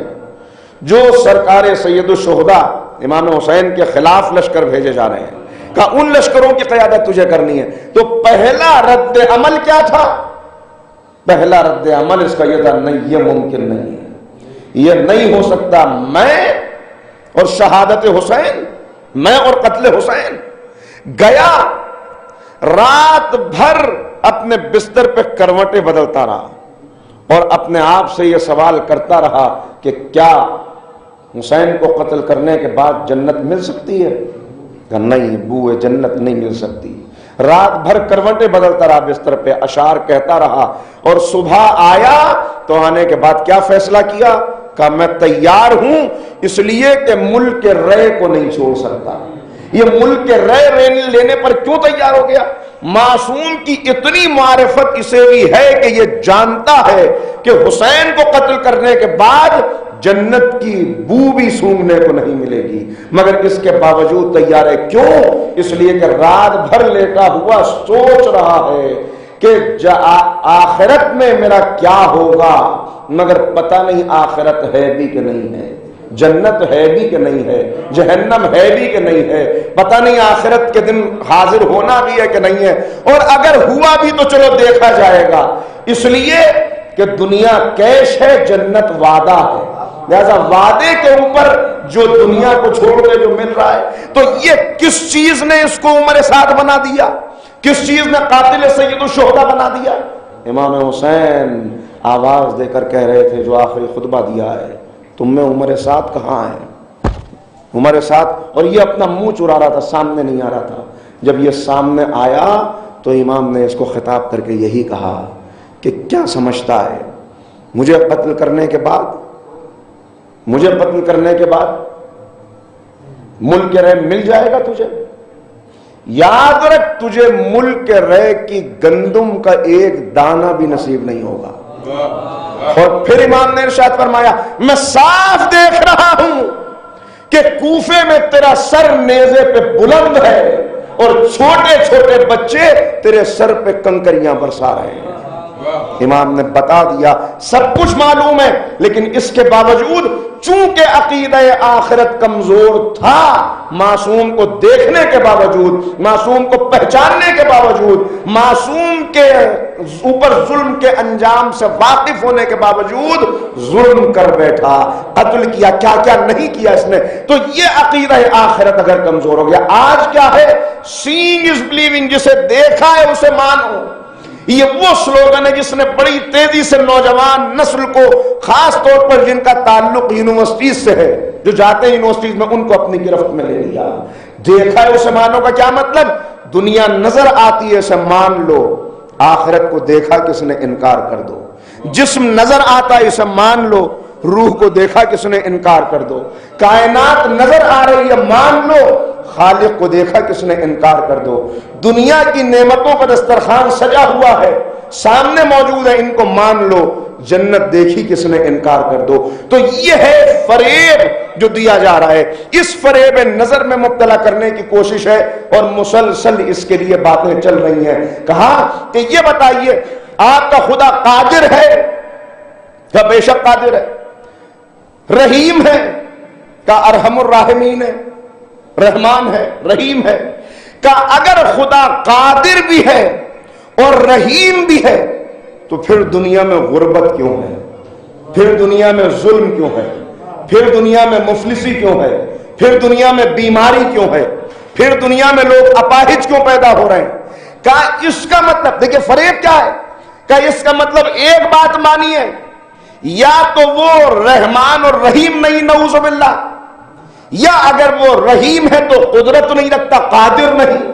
جو سرکار سید الشہداء امام حسین کے خلاف لشکر بھیجے جا رہے ہیں، کہ ان لشکروں کی قیادت تجھے کرنی ہے، تو پہلا رد عمل کیا تھا؟ پہلا رد عمل اس کا یہ تھا، نہیں، یہ ممکن نہیں ہے، یہ نہیں ہو سکتا. میں اور شہادت حسین، میں اور قتل حسین. گیا رات بھر اپنے بستر پہ کروٹیں بدلتا رہا اور اپنے آپ سے یہ سوال کرتا رہا کہ کیا حسین کو قتل کرنے کے بعد جنت مل سکتی ہے؟ کہ نہیں، بوئے جنت نہیں مل سکتی۔ رات بھر کروٹیں بدلتا رہا بستر پہ، اشعار کہتا رہا، اور صبح آیا تو آنے کے بعد کیا فیصلہ کیا؟ کہ میں تیار ہوں اس لیے کہ ملک کے رے کو نہیں چھوڑ سکتا۔ یہ ملک کے رے لینے پر کیوں تیار ہو گیا؟ معصوم کی اتنی معرفت اسے بھی ہے کہ یہ جانتا ہے کہ حسین کو قتل کرنے کے بعد جنت کی بو بھی سونگھنے کو نہیں ملے گی، مگر اس کے باوجود تیار ہے۔ کیوں؟ اس لیے کہ رات بھر لیٹا ہوا سوچ رہا ہے کہ آخرت میں میرا کیا ہوگا، مگر پتہ نہیں آخرت ہے بھی کہ نہیں ہے، جنت ہے بھی کہ نہیں ہے، جہنم ہے بھی کہ نہیں ہے، پتہ نہیں آخرت کے دن حاضر ہونا بھی ہے کہ نہیں ہے، اور اگر ہوا بھی تو چلو دیکھا جائے گا، اس لیے کہ دنیا کیش ہے، جنت وعدہ ہے، لہذا وعدے کے اوپر جو دنیا کو چھوڑ کے جو مل رہا ہے۔ تو یہ کس چیز نے اس کو عمر سعد بنا دیا؟ کس چیز نے قاتل سید الشہداء بنا دیا؟ امام حسین آواز دے کر کہہ رہے تھے جو آخری خطبہ دیا ہے، تم میں عمر سعد کہاں ہے؟ عمر سعد، اور یہ اپنا منہ چرا رہا تھا، سامنے نہیں آ رہا تھا۔ جب یہ سامنے آیا تو امام نے اس کو خطاب کر کے یہی کہا کہ کیا سمجھتا ہے مجھے قتل کرنے کے بعد ملک کے رے مل جائے گا تجھے؟ یاد رکھ، تجھے ملک کے رے کی گندم کا ایک دانہ بھی نصیب نہیں ہوگا۔ اور پھر امام نے ارشاد فرمایا، میں صاف دیکھ رہا ہوں کہ کوفے میں تیرا سر نیزے پہ بلند ہے اور چھوٹے چھوٹے بچے تیرے سر پہ کنکریاں برسا رہے ہیں۔ امام نے بتا دیا، سب کچھ معلوم ہے، لیکن اس کے باوجود چونکہ عقیدہ آخرت کمزور تھا، معصوم کو دیکھنے کے باوجود، معصوم کو پہچاننے کے باوجود، معصوم کے اوپر ظلم کے انجام سے واقف ہونے کے باوجود ظلم کر بیٹھا، قتل کیا، کیا کیا نہیں کیا اس نے۔ تو یہ عقیدہ آخرت اگر کمزور ہو گیا، آج کیا ہے؟ سینگ از بلیونگ، جسے دیکھا ہے اسے مانو۔ یہ وہ سلوگن ہے جس نے بڑی تیزی سے نوجوان نسل کو، خاص طور پر جن کا تعلق یونیورسٹیز سے ہے، جو جاتے ہیں یونیورسٹیز میں، ان کو اپنی گرفت میں لے لیا۔ دیکھا ہے اسے مانو کا کیا مطلب؟ دنیا نظر آتی ہے اسے مان لو، آخرت کو دیکھا کس نے انکار کر دو۔ جسم نظر آتا ہے اسے مان لو، روح کو دیکھا کس نے انکار کر دو۔ کائنات نظر آ رہی ہے مان لو، خالق کو دیکھا کس نے انکار کر دو۔ دنیا کی نعمتوں کا دسترخوان سجا ہوا ہے، سامنے موجود ہے، ان کو مان لو، جنت دیکھی کس نے انکار کر دو۔ تو یہ ہے فریب جو دیا جا رہا ہے، اس فریب نظر میں مبتلا کرنے کی کوشش ہے، اور مسلسل اس کے لیے باتیں چل رہی ہیں۔ کہا کہ یہ بتائیے آپ کا خدا قادر ہے؟ کیا بے شک قادر ہے۔ رحیم ہے؟ کیا ارحم الراحمین ہے؟ رحمان ہے، رحیم ہے۔ کہ اگر خدا قادر بھی ہے اور رحیم بھی ہے تو پھر دنیا میں غربت کیوں ہے؟ پھر دنیا میں ظلم کیوں ہے؟ پھر دنیا میں مفلسی کیوں ہے؟ پھر دنیا میں بیماری کیوں ہے؟ پھر دنیا میں لوگ اپاہج کیوں پیدا ہو رہے ہیں؟ کہ اس کا مطلب دیکھیں فریب کیا ہے؟ کہ اس کا مطلب ایک بات مانیے، یا تو وہ رحمان اور رحیم نہیں، نعوذ باللہ، یا اگر وہ رحیم ہے تو قدرت نہیں رکھتا، قادر نہیں۔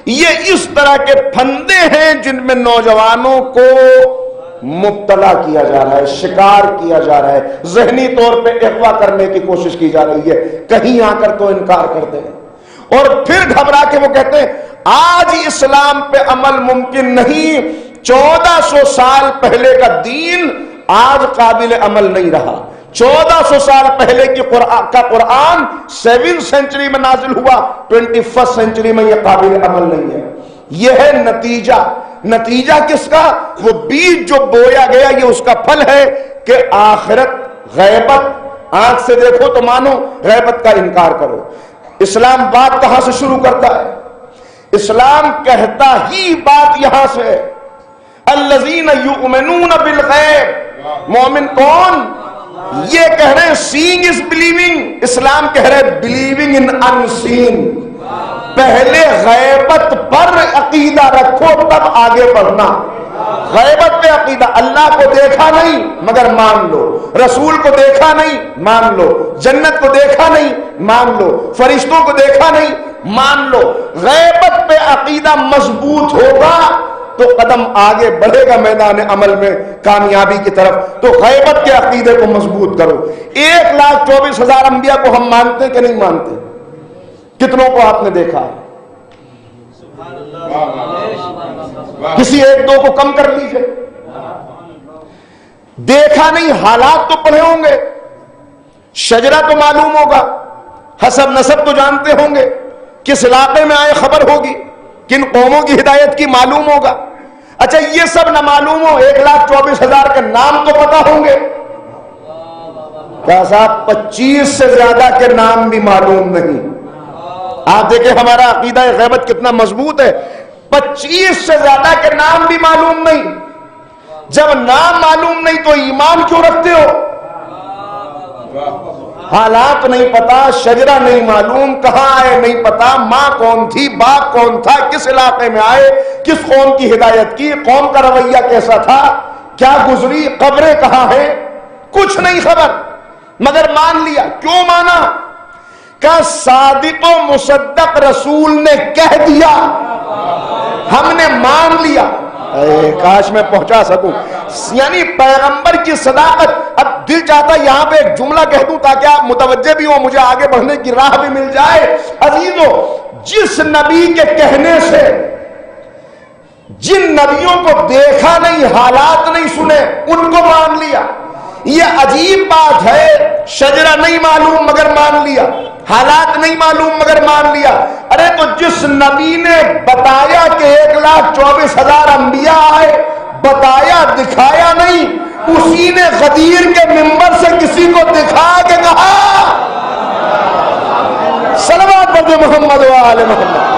یہ اس طرح کے پھندے ہیں جن میں نوجوانوں کو مبتلا کیا جا رہا ہے، شکار کیا جا رہا ہے، ذہنی طور پہ اغوا کرنے کی کوشش کی جا رہی ہے۔ کہیں آ کر تو انکار کرتے ہیں اور پھر گھبرا کے وہ کہتے ہیں آج اسلام پہ عمل ممکن نہیں، 1400 سال پہلے کا دین آج قابل عمل نہیں رہا۔ 1400 سال پہلے کی قرآن 7 سینچری میں نازل ہوا، 21 سینچری میں یہ قابل عمل نہیں ہے۔ یہ ہے نتیجہ۔ نتیجہ کس کا؟ وہ بیج جو بویا گیا، یہ اس کا پھل ہے کہ آخرت، غیبت آنکھ سے دیکھو تو مانو، غیبت کا انکار کرو۔ اسلام بات کہاں سے شروع کرتا ہے؟ اسلام کہتا ہی بات یہاں سے ہے، الذین یؤمنون بالغیب۔ مومن کون؟ یہ کہہ رہے ہیں سینگ از بلیونگ، اسلام کہہ رہے ہیں بلیونگ ان ان سین۔ پہلے غیبت پر عقیدہ رکھو تب آگے بڑھنا. غیبت پہ عقیدہ. اللہ کو دیکھا نہیں مگر مان لو, رسول کو دیکھا نہیں مان لو, جنت کو دیکھا نہیں مان لو, فرشتوں کو دیکھا نہیں مان لو. غیبت پہ عقیدہ مضبوط ہوگا تو قدم آگے بڑھے گا میدان عمل میں کامیابی کی طرف. تو غیبت کے عقیدے کو مضبوط کرو. 1,24,000 انبیاء کو ہم مانتے کہ نہیں مانتے؟ کتنوں کو آپ نے دیکھا؟ کسی ایک دو کو کم کر لیجئے. دیکھا نہیں, حالات تو پڑھے ہوں گے, شجرہ تو معلوم ہوگا, حسب نسب تو جانتے ہوں گے, کس علاقے میں آئے خبر ہوگی, کن قوموں کی ہدایت کی معلوم ہوگا. اچھا یہ سب نہ معلوم ہو, 1,24,000 کے نام تو پتا ہوں گے. کیا صاحب 25 سے زیادہ کے نام بھی معلوم نہیں. آپ دیکھیں ہمارا عقیدہ غیبت کتنا مضبوط ہے. 25 سے زیادہ کے نام بھی معلوم نہیں. جب نام معلوم نہیں تو ایمان کیوں رکھتے ہو؟ حالات نہیں پتا, شجرہ نہیں معلوم, کہاں آئے نہیں پتا, ماں کون تھی, باپ کون تھا, کس علاقے میں آئے, کس قوم کی ہدایت کی, قوم کا رویہ کیسا تھا, کیا گزری, قبریں کہاں ہیں, کچھ نہیں خبر مگر مان لیا. کیوں مانا؟ کہ صادق و مصدق رسول نے کہہ دیا, ہم نے مان لیا. کاش میں پہنچا سکوں. یعنی پیغمبر کی صداقت. اب دل چاہتا یہاں پہ ایک جملہ کہہ دوں تاکہ آپ متوجہ بھی ہو, مجھے آگے بڑھنے کی راہ بھی مل جائے. عزیزو, جس نبی کے کہنے سے جن نبیوں کو دیکھا نہیں, حالات نہیں سنے, ان کو مان لیا. یہ عجیب بات ہے. شجرہ نہیں معلوم مگر مان لیا, حالات نہیں معلوم مگر مان لیا. ارے تو جس نبی نے بتایا کہ 1,24,000 انبیاء آئے, بتایا دکھایا نہیں, اسی نے غدیر کے منبر سے کسی کو دکھا کے کہا صلوات پڑھ محمد و آل محمد.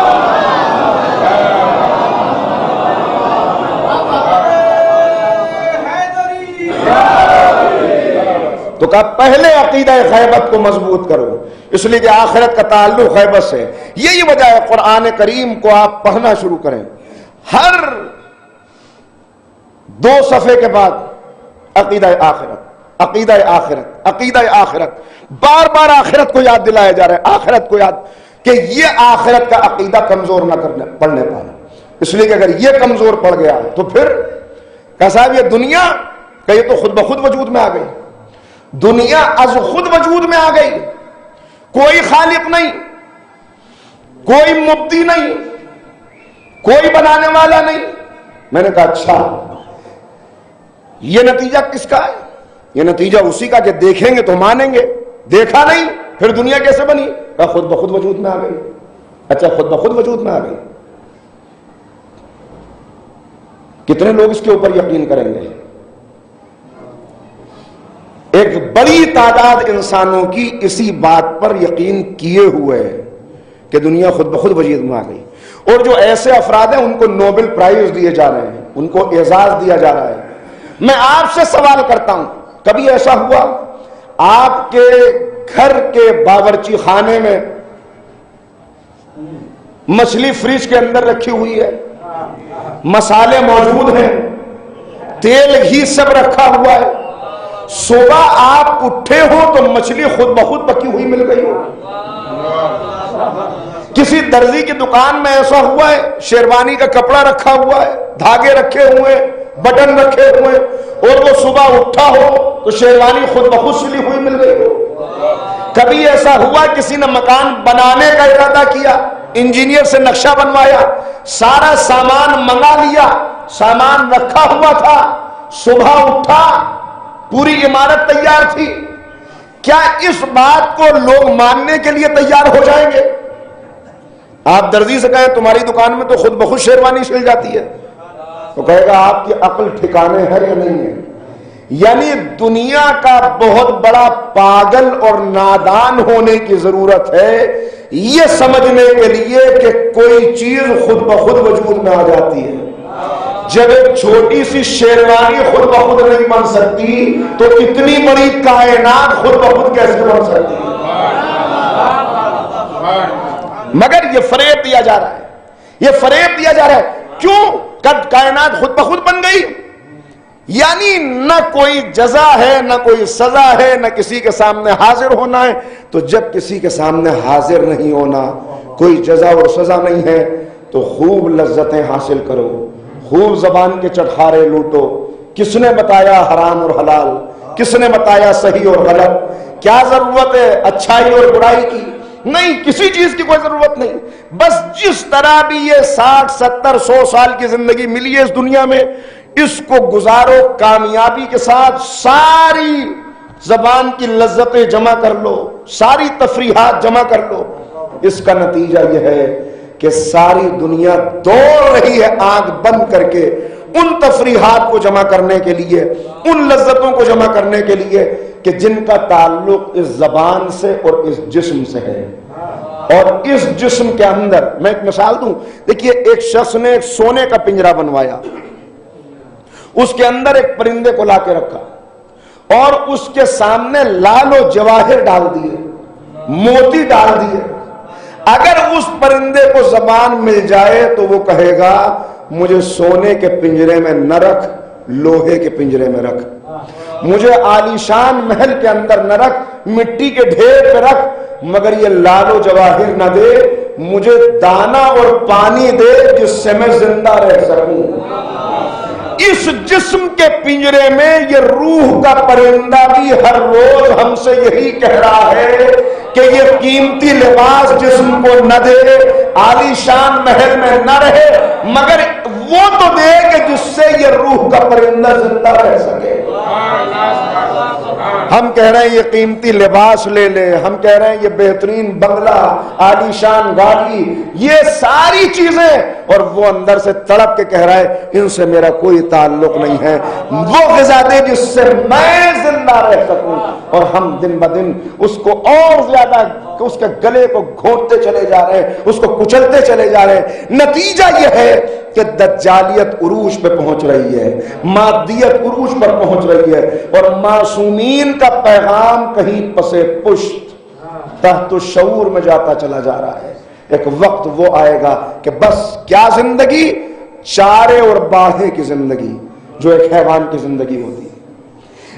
تو کہا پہلے عقیدہ غیبت کو مضبوط کرو, اس لیے کہ آخرت کا تعلق غیبت سے. یہی وجہ ہے قرآن کریم کو آپ پڑھنا شروع کریں, ہر 2 صفحے کے بعد عقیدہ آخرت, عقیدہ آخرت, عقیدہ آخرت, بار بار آخرت کو یاد دلایا جا رہا ہے, آخرت کو یاد, کہ یہ آخرت کا عقیدہ کمزور نہ پڑنے پانا. اس لیے کہ اگر یہ کمزور پڑ گیا تو پھر کہ صاحب یہ دنیا کہ یہ تو خود بخود وجود میں آ گئی. دنیا از خود وجود میں آ گئی, کوئی خالق نہیں, کوئی مبدی نہیں, کوئی بنانے والا نہیں. میں نے کہا اچھا یہ نتیجہ کس کا ہے؟ یہ نتیجہ اسی کا کہ دیکھیں گے تو مانیں گے, دیکھا نہیں پھر دنیا کیسے بنی؟ کہا خود بخود وجود میں آ گئی. اچھا خود بخود وجود میں آ گئی, کتنے لوگ اس کے اوپر یقین کریں گے؟ ایک بڑی تعداد انسانوں کی اسی بات پر یقین کیے ہوئے ہے کہ دنیا خود بخود وجود میں آ گئی. اور جو ایسے افراد ہیں ان کو نوبل پرائز دیے جا رہے ہیں, ان کو اعزاز دیا جا رہا ہے. میں آپ سے سوال کرتا ہوں, کبھی ایسا ہوا آپ کے گھر کے باورچی خانے میں مچھلی فریج کے اندر رکھی ہوئی ہے, مسالے موجود ہیں, تیل گھی سب رکھا ہوا ہے, صبح آپ اٹھے ہو تو مچھلی خود بخود پکی ہوئی مل گئی ہو؟ کسی درزی کی دکان میں ایسا ہوا ہے, شیروانی کا کپڑا رکھا ہوا ہے, دھاگے رکھے ہوئے, بٹن رکھے ہوئے, اور وہ صبح اٹھا ہو تو شیروانی خود بخود سلی ہوئی مل گئی ہو؟ کبھی ایسا ہوا کسی نے مکان بنانے کا ارادہ کیا, انجینئر سے نقشہ بنوایا, سارا سامان منگا لیا, سامان رکھا ہوا تھا, صبح اٹھا پوری عمارت تیار تھی, کیا اس بات کو لوگ ماننے کے لیے تیار ہو جائیں گے؟ آپ درزی سے کہیں تمہاری دکان میں تو خود بخود شیروانی سل جاتی ہے, تو کہے گا آپ کی عقل ٹھکانے ہے یا نہیں ہے. یعنی دنیا کا بہت بڑا پاگل اور نادان ہونے کی ضرورت ہے یہ سمجھنے کے لیے کہ کوئی چیز خود بخود وجود میں آ جاتی ہے. جب ایک چھوٹی سی شیروانی خود بخود نہیں بن سکتی تو اتنی بڑی کائنات خود بخود کیسے بن سکتی ہے؟ مگر یہ فریب دیا جا رہا ہے, یہ فریب دیا جا رہا ہے. کیوں؟ کب کائنات خود بخود بن گئی؟ یعنی نہ کوئی جزا ہے نہ کوئی سزا ہے نہ کسی کے سامنے حاضر ہونا ہے. تو جب کسی کے سامنے حاضر نہیں ہونا، کوئی جزا اور سزا نہیں ہے، تو خوب لذتیں حاصل کرو، خوب زبان کے چٹخارے لوٹو. کس نے بتایا حرام اور حلال؟ کس نے بتایا صحیح اور غلط؟ کیا ضرورت ہے اچھائی اور برائی کی؟ نہیں، کسی چیز کی کوئی ضرورت نہیں. بس جس طرح بھی یہ 60 70 100 سال کی زندگی ملی ہے اس دنیا میں، اس کو گزارو کامیابی کے ساتھ. ساری زبان کی لذتیں جمع کر لو، ساری تفریحات جمع کر لو. اس کا نتیجہ یہ ہے کہ ساری دنیا دوڑ رہی ہے آنکھ بند کر کے ان تفریحات کو جمع کرنے کے لیے، ان لذتوں کو جمع کرنے کے لیے کہ جن کا تعلق اس زبان سے اور اس جسم سے ہے. اور اس جسم کے اندر میں ایک مثال دوں. دیکھیے، ایک شخص نے ایک سونے کا پنجرا بنوایا، اس کے اندر ایک پرندے کو لا کے رکھا اور اس کے سامنے لال و جواہر ڈال دیے، موتی ڈال دیے. اگر اس پرندے کو زبان مل جائے تو وہ کہے گا مجھے سونے کے پنجرے میں نہ رکھ، لوہے کے پنجرے میں رکھ. مجھے عالیشان محل کے اندر نہ رکھ، مٹی کے ڈھیر پہ رکھ، مگر یہ لال و جواہر نہ دے، مجھے دانا اور پانی دے جس سے میں زندہ رہ سکوں. اس جسم کے پنجرے میں یہ روح کا پرندہ بھی ہر روز ہم سے یہی کہہ رہا ہے کہ یہ قیمتی لباس جسم کو نہ دے، عالیشان محل میں نہ رہے، مگر وہ تو دے کہ جس سے یہ روح کا پرندہ زندہ رہ سکے. ہم کہہ رہے ہیں یہ قیمتی لباس لے لے، ہم کہہ رہے ہیں یہ بہترین بنگلہ، عالیشان گاڑی، یہ ساری چیزیں، اور وہ اندر سے تڑپ کے کہہ رہا ہے ان سے میرا کوئی تعلق نہیں ہے. وہ غذا دے جس سے میں زندہ رہ سکوں. اور ہم دن بدن اس کو اور زیادہ اس کے گلے کو گھونٹتے چلے جا رہے ہیں، اس کو کچلتے چلے جا رہے ہیں. نتیجہ یہ ہے کہ دجالیت عروج پہ پہنچ رہی ہے، مادیت عروج پر پہنچ رہی ہے، اور معصومین کا پیغام کہیں پسے پشت تحت الشعور میں جاتا چلا جا رہا ہے. ایک وقت وہ آئے گا کہ بس کیا زندگی، چارے اور باڑھے کی زندگی جو ایک حیوان کی زندگی ہوتی ہے.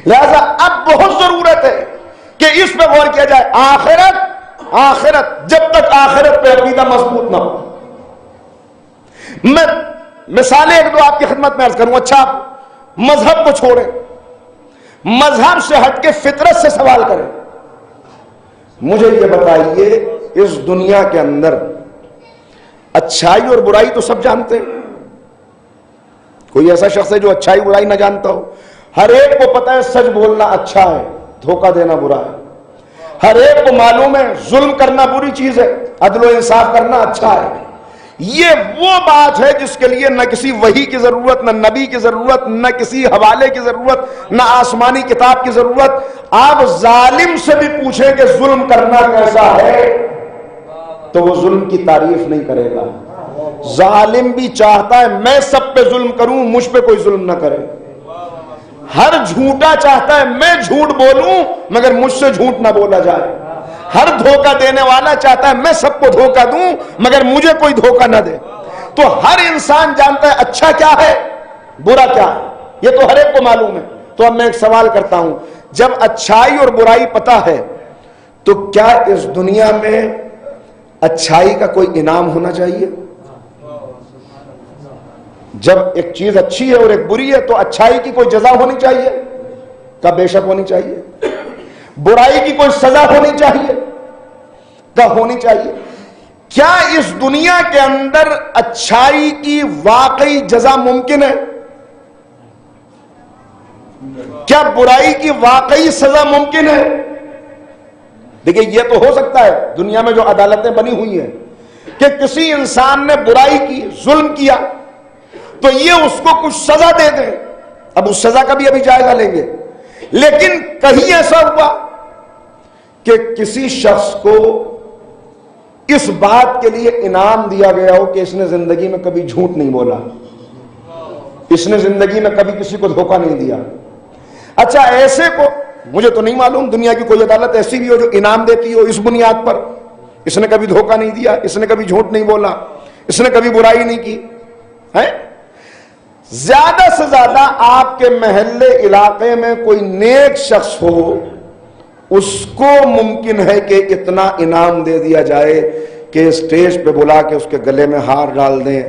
لہذا اب بہت ضرورت ہے کہ اس پہ غور کیا جائے. آخرت جب تک آخرت پہ عقیدہ مضبوط نہ ہو. میں مثالیں ایک دو آپ کی خدمت میں عرض کروں. اچھا، مذہب کو چھوڑیں، مذہب سے ہٹ کے فطرت سے سوال کریں. مجھے یہ بتائیے، اس دنیا کے اندر اچھائی اور برائی تو سب جانتے ہیں. کوئی ایسا شخص ہے جو اچھائی برائی نہ جانتا ہو؟ ہر ایک کو پتا ہے سچ بولنا اچھا ہے، دھوکہ دینا برا ہے. ہر ایک کو معلوم ہے ظلم کرنا بری چیز ہے، عدل و انصاف کرنا اچھا ہے. یہ وہ بات ہے جس کے لیے نہ کسی وحی کی ضرورت، نہ نبی کی ضرورت، نہ کسی حوالے کی ضرورت، نہ آسمانی کتاب کی ضرورت. آپ ظالم سے بھی پوچھیں کہ ظلم کرنا کیسا ہے تو وہ ظلم کی تعریف نہیں کرے گا. ظالم بھی چاہتا ہے میں سب پہ ظلم کروں، مجھ پہ کوئی ظلم نہ کرے. ہر جھوٹا چاہتا ہے میں جھوٹ بولوں مگر مجھ سے جھوٹ نہ بولا جائے. ہر دھوکہ دینے والا چاہتا ہے میں سب کو دھوکہ دوں مگر مجھے کوئی دھوکہ نہ دے. تو ہر انسان جانتا ہے اچھا کیا ہے، برا کیا ہے، یہ تو ہر ایک کو معلوم ہے. تو اب میں ایک سوال کرتا ہوں، جب اچھائی اور برائی پتہ ہے تو کیا اس دنیا میں اچھائی کا کوئی انعام ہونا چاہیے؟ جب ایک چیز اچھی ہے اور ایک بری ہے تو اچھائی کی کوئی جزا ہونی چاہیے؟ کا بے شک ہونی چاہیے. برائی کی کوئی سزا ہونی چاہیے؟ کا ہونی چاہیے. کیا اس دنیا کے اندر اچھائی کی واقعی جزا ممکن ہے؟ کیا برائی کی واقعی سزا ممکن ہے؟ دیکھیں، یہ تو ہو سکتا ہے دنیا میں جو عدالتیں بنی ہوئی ہیں کہ کسی انسان نے برائی کی، ظلم کیا تو یہ اس کو کچھ سزا دے دیں. اب اس سزا کا بھی ابھی جائزہ لیں گے. لیکن کہیں ایسا ہوا کہ کسی شخص کو اس بات کے لیے انعام دیا گیا ہو کہ اس نے زندگی میں کبھی جھوٹ نہیں بولا، اس نے زندگی میں کبھی کسی کو دھوکہ نہیں دیا. اچھا، ایسے کو مجھے تو نہیں معلوم دنیا کی کوئی عدالت ایسی بھی ہو جو انعام دیتی ہو اس بنیاد پر، اس نے کبھی دھوکہ نہیں دیا، اس نے کبھی جھوٹ نہیں بولا،
اس نے کبھی برائی نہیں کی ہے؟ زیادہ سے زیادہ آپ کے محلے علاقے میں کوئی نیک شخص ہو، اس کو ممکن ہے کہ اتنا انعام دے دیا جائے کہ اسٹیج پہ بلا کے اس کے گلے میں ہار ڈال دیں،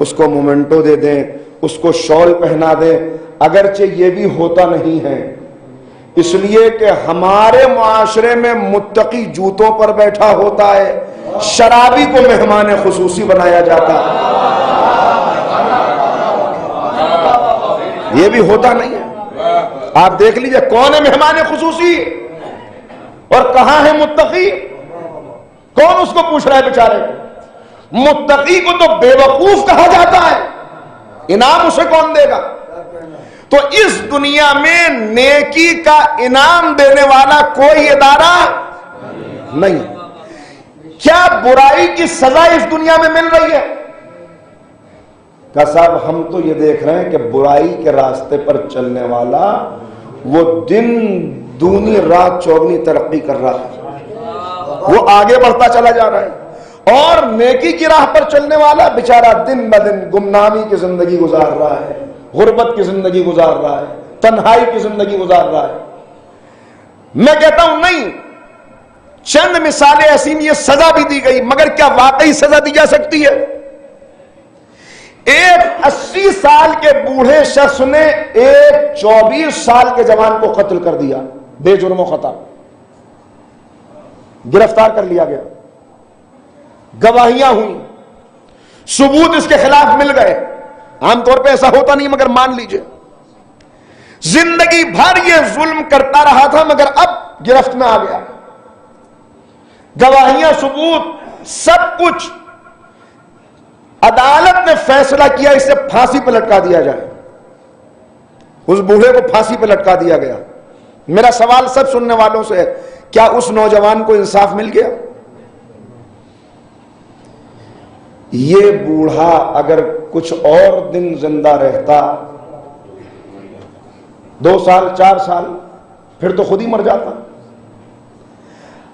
اس کو مومنٹو دے دیں، اس کو شال پہنا دیں، اگرچہ یہ بھی ہوتا نہیں ہے، اس لیے کہ ہمارے معاشرے میں متقی جوتوں پر بیٹھا ہوتا ہے، شرابی کو مہمان خصوصی بنایا جاتا ہے، یہ بھی ہوتا نہیں ہے۔ آپ دیکھ لیجئے کون ہے مہمان خصوصی اور کہاں ہے متقی؟ کون اس کو پوچھ رہا ہے بیچارے؟ متقی کو تو بے وقوف کہا جاتا ہے، انعام اسے کون دے گا؟ تو اس دنیا میں نیکی کا انعام دینے والا کوئی ادارہ نہیں۔ کیا برائی کی سزا اس دنیا میں مل رہی ہے؟ کہ صاحب ہم تو یہ دیکھ رہے ہیں کہ برائی کے راستے پر چلنے والا وہ دن دونی رات چوگنی ترقی کر رہا ہے، وہ آگے بڑھتا چلا جا رہا ہے، اور نیکی کی راہ پر چلنے والا بیچارہ دن بدن گمنامی کی زندگی گزار رہا ہے، غربت کی زندگی گزار رہا ہے، تنہائی کی زندگی گزار رہا ہے۔ میں کہتا ہوں نہیں، چند مثالیں ایسی نہیں، یہ سزا بھی دی گئی، مگر کیا واقعی سزا دی جا سکتی ہے؟ ایک 80 سال کے بوڑھے شخص نے ایک 24 سال کے جوان کو قتل کر دیا بے جرم و خطا، گرفتار کر لیا گیا، گواہیاں ہوئیں، ثبوت اس کے خلاف مل گئے۔ عام طور پہ ایسا ہوتا نہیں، مگر مان لیجئے زندگی بھر یہ ظلم کرتا رہا تھا، مگر اب گرفت میں آ گیا، گواہیاں، ثبوت، سب کچھ۔ عدالت نے فیصلہ کیا اسے پھانسی پہ لٹکا دیا جائے، اس بوڑھے کو پھانسی پہ لٹکا دیا گیا۔ میرا سوال سب سننے والوں سے ہے، کیا اس نوجوان کو انصاف مل گیا؟ یہ بوڑھا اگر کچھ اور دن زندہ رہتا، 2 سال 4 سال، پھر تو خود ہی مر جاتا۔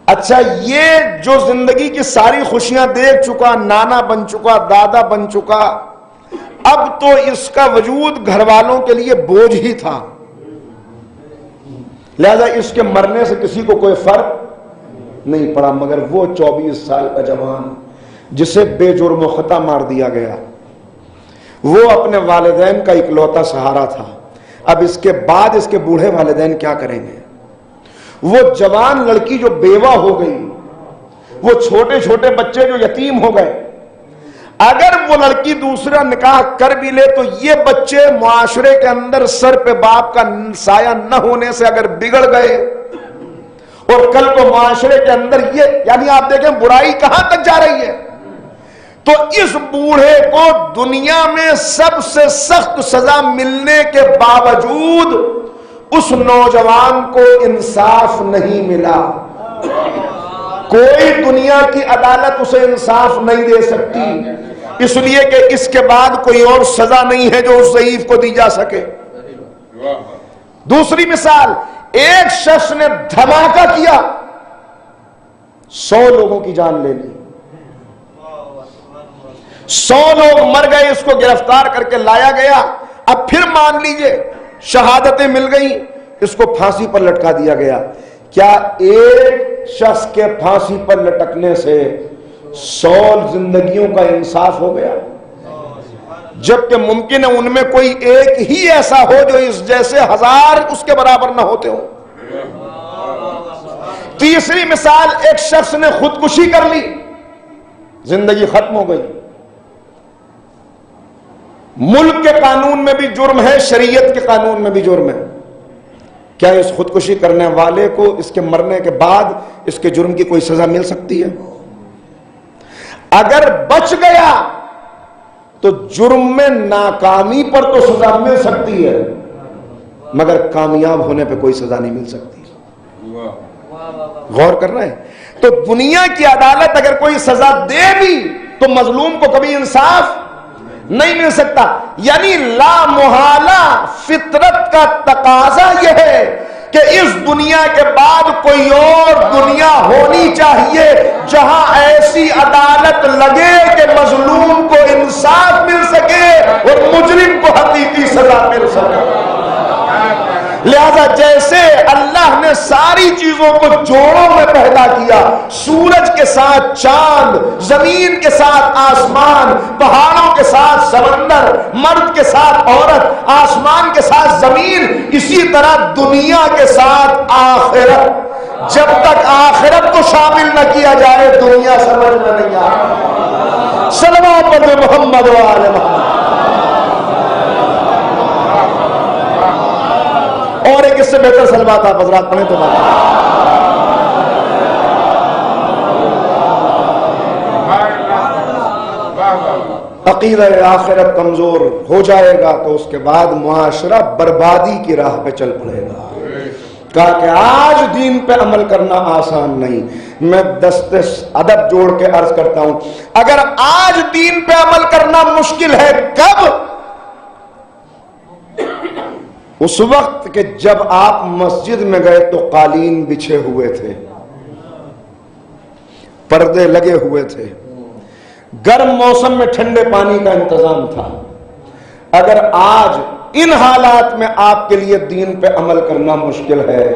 اچھا، یہ جو زندگی کی ساری خوشیاں دیکھ چکا، نانا بن چکا، دادا بن چکا، اب تو اس کا وجود گھر والوں کے لیے بوجھ ہی تھا، لہذا اس کے مرنے سے کسی کو کوئی فرق نہیں پڑا۔ مگر وہ 24 سال کا جوان جسے بے جرم و خطا مار دیا گیا، وہ اپنے والدین کا اکلوتا سہارا تھا، اب اس کے بعد اس کے بوڑھے والدین کیا کریں گے؟ وہ جوان لڑکی جو بیوہ ہو گئی، وہ چھوٹے چھوٹے بچے جو یتیم ہو گئے، اگر وہ لڑکی دوسرا نکاح کر بھی لے تو یہ بچے معاشرے کے اندر سر پہ باپ کا سایہ نہ ہونے سے اگر بگڑ گئے، اور کل کو معاشرے کے اندر یہ، یعنی آپ دیکھیں برائی کہاں تک جا رہی ہے۔ تو اس بوڑھے کو دنیا میں سب سے سخت سزا ملنے کے باوجود اس نوجوان کو انصاف نہیں ملا۔ کوئی دنیا کی عدالت اسے انصاف نہیں دے سکتی، اس لیے کہ اس کے بعد کوئی اور سزا نہیں ہے جو اس ضعیف کو دی جا سکے۔ دوسری مثال، ایک شخص نے دھماکہ کیا، 100 لوگوں کی جان لے لی، 100 لوگ مر گئے، اس کو گرفتار کر کے لایا گیا۔ اب پھر مان لیجئے شہادتیں مل گئیں، اس کو پھانسی پر لٹکا دیا گیا۔ کیا ایک شخص کے پھانسی پر لٹکنے سے 100 زندگیوں کا انصاف ہو گیا؟ جبکہ ممکن ہے ان میں کوئی ایک ہی ایسا ہو جو اس جیسے 1000 اس کے برابر نہ ہوتے ہو۔ تیسری مثال، ایک شخص نے خودکشی کر لی، زندگی ختم ہو گئی۔ ملک کے قانون میں بھی جرم ہے، شریعت کے قانون میں بھی جرم ہے۔ کیا اس خودکشی کرنے والے کو اس کے مرنے کے بعد اس کے جرم کی کوئی سزا مل سکتی ہے؟ اگر بچ گیا تو جرم میں ناکامی پر تو سزا مل سکتی ہے، مگر کامیاب ہونے پہ کوئی سزا نہیں مل سکتی۔ غور کر رہے ہیں؟ تو دنیا کی عدالت اگر کوئی سزا دے بھی تو مظلوم کو کبھی انصاف نہیں مل سکتا۔ یعنی لا محالہ فطرت کا تقاضا یہ ہے کہ اس دنیا کے بعد کوئی اور دنیا ہونی چاہیے جہاں ایسی عدالت لگے کہ مظلوم چیزوں کو جوڑوں میں پیدا کیا، سورج کے ساتھ چاند، زمین کے ساتھ آسمان، پہاڑوں کے ساتھ سمندر، مرد کے ساتھ عورت، آسمان کے ساتھ زمین، اسی طرح دنیا کے ساتھ آخرت۔ جب تک آخرت کو شامل نہ کیا جائے دنیا سمجھ میں نہیں آئے۔ صلوات پڑھیں محمد و آل محمد۔ اور ایک اس سے بہتر صلوات آپ حضرات پڑھیں تو بات۔ عقیدہ آخرت کمزور ہو جائے گا تو اس کے بعد معاشرہ بربادی کی راہ پہ چل پڑے گا۔ کہا کہ آج دین پہ عمل کرنا آسان نہیں۔ میں دست ادب جوڑ کے عرض کرتا ہوں، اگر آج دین پہ عمل کرنا مشکل ہے، کب؟ اس وقت کہ جب آپ مسجد میں گئے تو قالین بچھے ہوئے تھے، پردے لگے ہوئے تھے، گرم موسم میں ٹھنڈے پانی کا انتظام تھا۔ اگر آج ان حالات میں آپ کے لیے دین پہ عمل کرنا مشکل ہے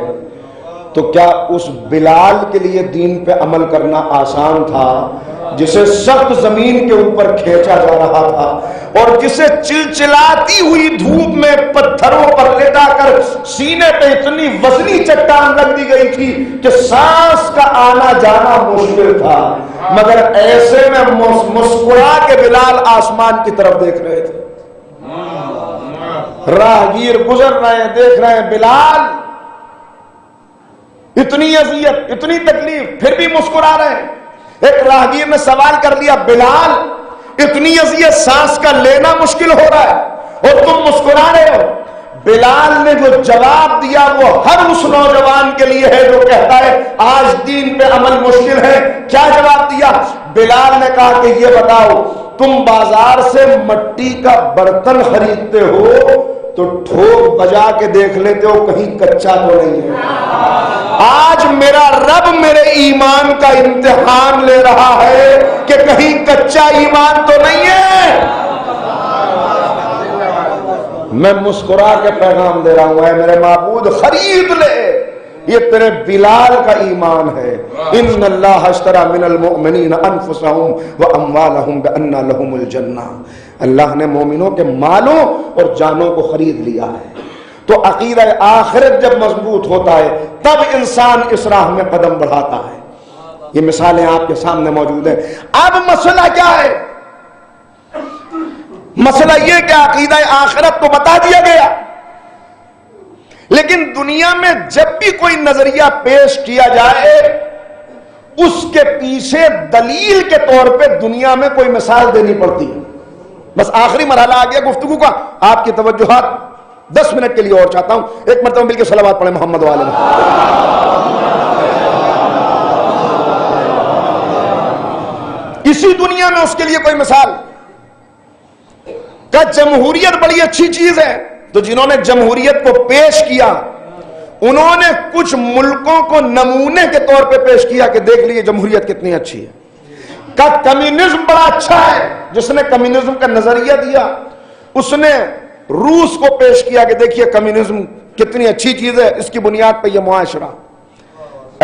تو کیا اس بلال کے لیے دین پہ عمل کرنا آسان تھا جسے سخت زمین کے اوپر کھینچا جا رہا تھا اور جسے چلچلاتی ہوئی دھوپ میں پتھروں پر لٹا کر سینے پہ اتنی وزنی چٹان رکھ دی گئی تھی کہ سانس کا آنا جانا مشکل تھا، مگر ایسے میں مسکرا کے بلال آسمان کی طرف دیکھ رہے تھے۔ راہگیر گزر رہے ہیں، دیکھ رہے ہیں بلال اتنی اذیت، اتنی تکلیف، پھر بھی مسکرا رہے ہیں۔ ایک راہگیر نے سوال کر لیا، بلال اتنی اذیت، سانس کا لینا مشکل ہو رہا ہے اور تم مسکرا رہے ہو؟ بلال نے جو جواب دیا وہ ہر اس نوجوان کے لیے ہے جو کہتا ہے آج دین پہ عمل مشکل ہے۔ کیا جواب دیا؟ بلال نے کہا کہ یہ بتاؤ، تم بازار سے مٹی کا برتن خریدتے ہو تو ٹھوک بجا کے دیکھ لیتے ہو کہیں کچا تو نہیں ہے؟ آج میرا رب میرے ایمان کا امتحان لے رہا ہے کہ کہیں کچا ایمان تو نہیں ہے۔ میں مسکرا کے پیغام دے رہا ہوں، اے میرے معبود خرید لے، یہ تیرے بلال کا ایمان ہے۔ ان اللہ اشترى من المؤمنین انفسهم واموالهم بان لهم الجنہ، اللہ نے مومنوں کے مالوں اور جانوں کو خرید لیا ہے۔ تو عقیدہ آخرت جب مضبوط ہوتا ہے تب انسان اس راہ میں قدم بڑھاتا ہے۔ یہ مثالیں آپ کے سامنے موجود ہیں۔ اب مسئلہ کیا ہے؟ مسئلہ یہ کہ عقیدہ آخرت تو بتا دیا گیا، لیکن دنیا میں جب بھی کوئی نظریہ پیش کیا جائے اس کے پیچھے دلیل کے طور پہ دنیا میں کوئی مثال دینی پڑتی ہے۔ بس آخری مرحلہ آ گیا گفتگو کا، آپ کی توجہات 10 منٹ کے لیے اور چاہتا ہوں، ایک مرتبہ مل کے صلوات پڑھیں محمد والے میں۔ اسی دنیا میں اس کے لیے کوئی مثال کہ جمہوریت بڑی اچھی چیز ہے، تو جنہوں نے جمہوریت کو پیش کیا انہوں نے کچھ ملکوں کو نمونے کے طور پہ پیش کیا کہ دیکھ لیجئے جمہوریت کتنی اچھی ہے۔ کہ کمیونزم بڑا اچھا ہے، جس نے کمیونزم کا نظریہ دیا اس نے روس کو پیش کیا کہ دیکھیے کمیونزم کتنی اچھی چیز ہے، اس کی بنیاد پہ یہ معاشرہ۔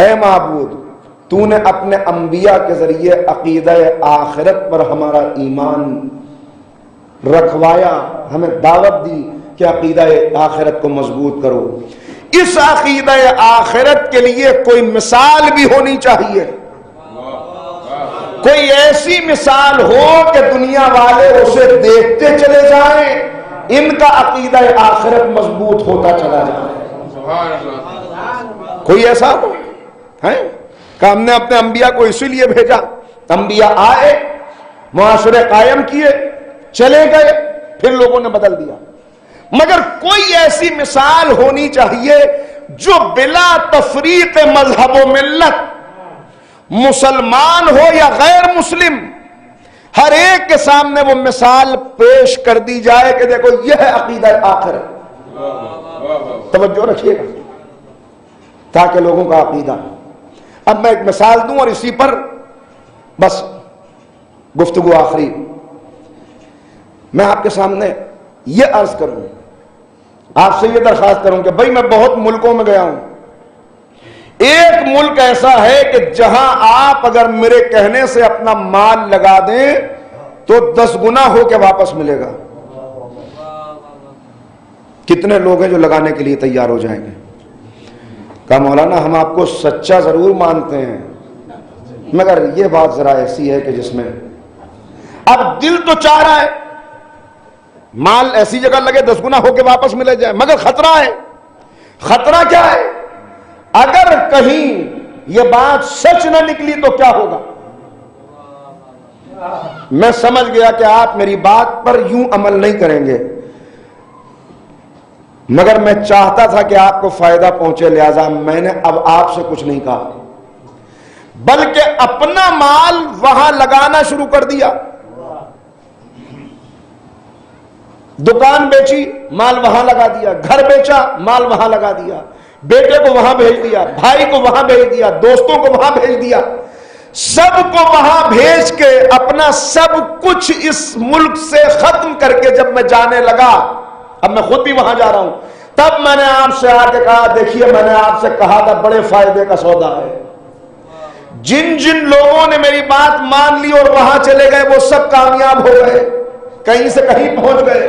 اے معبود، تو نے اپنے انبیاء کے ذریعے عقیدہ آخرت پر ہمارا ایمان رکھوایا، ہمیں دعوت دی کہ عقیدہ آخرت کو مضبوط کرو۔ اس عقیدہ آخرت کے لیے کوئی مثال بھی ہونی چاہیے، کوئی ایسی مثال ہو کہ دنیا والے اسے دیکھتے چلے جائیں، ان کا عقیدہ آخرت مضبوط ہوتا چلا جائے۔ کوئی ایسا ہو ہے کہ ہم نے اپنے انبیاء کو اسی لیے بھیجا، انبیاء آئے، معاشرے قائم کیے، چلے گئے، پھر لوگوں نے بدل دیا، مگر کوئی ایسی مثال ہونی چاہیے جو بلا تفریق مذہب و ملت، مسلمان ہو یا غیر مسلم، ہر ایک کے سامنے وہ مثال پیش کر دی جائے کہ دیکھو یہ ہے عقیدہ آخرت۔ توجہ رکھیے گا تاکہ لوگوں کا عقیدہ۔ اب میں ایک مثال دوں اور اسی پر بس گفتگو آخری۔ میں آپ کے سامنے یہ عرض کروں، آپ سے یہ درخواست کروں کہ بھائی میں بہت ملکوں میں گیا ہوں، ایک ملک ایسا ہے کہ جہاں آپ اگر میرے کہنے سے اپنا مال لگا دیں تو 10 گنا ہو کے واپس ملے گا. کتنے لوگ ہیں جو لگانے کے لیے تیار ہو جائیں گے؟ کہا مولانا ہم آپ کو سچا ضرور مانتے ہیں مگر یہ بات ذرا ایسی ہے کہ جس میں اب دل تو چاہ رہا ہے مال ایسی جگہ لگے 10 گنا ہو کے واپس ملے جائے، مگر خطرہ ہے. خطرہ کیا ہے؟ اگر کہیں یہ بات سچ نہ نکلی تو کیا ہوگا؟ میں سمجھ گیا کہ آپ میری بات پر یوں عمل نہیں کریں گے، مگر میں چاہتا تھا کہ آپ کو فائدہ پہنچے، لہذا میں نے اب آپ سے کچھ نہیں کہا بلکہ اپنا مال وہاں لگانا شروع کر دیا. دکان بیچی، مال وہاں لگا دیا، گھر بیچا، مال وہاں لگا دیا، بیٹے کو وہاں بھیج دیا، بھائی کو وہاں بھیج دیا، دوستوں کو وہاں بھیج دیا، سب کو وہاں بھیج کے اپنا سب کچھ اس ملک سے ختم کر کے جب میں جانے لگا، اب میں خود بھی وہاں جا رہا ہوں، تب میں نے آپ سے آ کے کہا دیکھیے میں نے آپ سے کہا تھا بڑے فائدے کا سودا ہے. جن جن لوگوں نے میری بات مان لی اور وہاں چلے گئے وہ سب کامیاب ہو گئے، کہیں سے کہیں پہنچ گئے.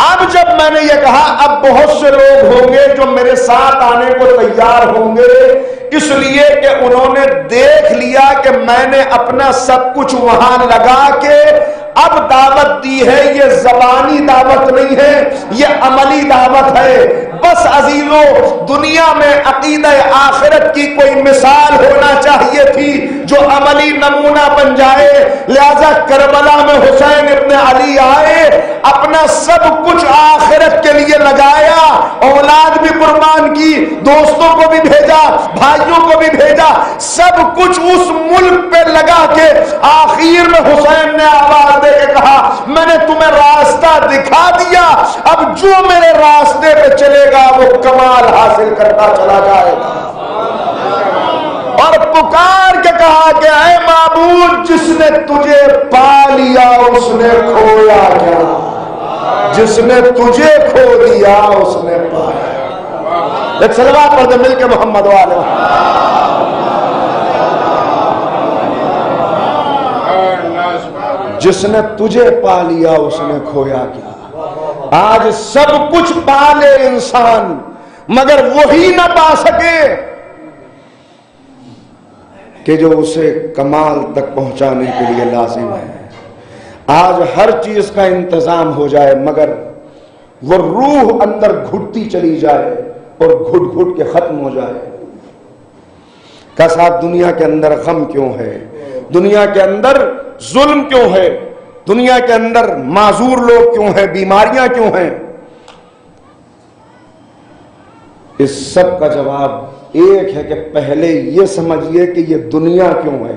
اب جب میں نے یہ کہا اب بہت سے لوگ ہوں گے جو میرے ساتھ آنے کو تیار ہوں گے، اس لیے کہ انہوں نے دیکھ لیا کہ میں نے اپنا سب کچھ وہاں لگا کے اب دعوت دی ہے. یہ زبانی دعوت نہیں ہے، یہ عملی دعوت ہے. بس عزیزو دنیا میں عقیدہ آخرت کی کوئی مثال ہونا چاہیے تھی جو عملی نمونہ بن جائے، لہذا کربلا میں حسین ابن علی آئے، اپنا سب کچھ آخرت کے لیے لگایا، اولاد بھی قربان کی، دوستوں کو بھی بھیجا، بھائیوں کو بھی بھیجا، سب کچھ اس ملک پہ لگا کے آخر میں حسین نے آواز دے کے کہا میں نے تمہیں راستہ دکھا دیا، اب جو میرے راستے پہ چلے گا وہ کمال حاصل کرتا چلا جائے گا. اور پکار کے کہا کہ اے معبود جس نے تجھے پا لیا اس نے کھویا کیا، جس نے تجھے کھو دیا اس نے پایا. ایک صلوات پڑھ دے مل کے محمد والے. جس نے تجھے پا لیا اس نے کھویا کیا. آج سب کچھ پا لے انسان مگر وہی نہ پا سکے کہ جو اسے کمال تک پہنچانے کے لیے لازم ہے. آج ہر چیز کا انتظام ہو جائے مگر وہ روح اندر گھٹتی چلی جائے اور گھٹ گھٹ کے ختم ہو جائے. کہ صاحب دنیا کے اندر غم کیوں ہے، دنیا کے اندر ظلم کیوں ہے، دنیا کے اندر معذور لوگ کیوں ہیں، بیماریاں کیوں ہیں؟ اس سب کا جواب ایک ہے کہ پہلے یہ سمجھیے کہ یہ دنیا کیوں ہے.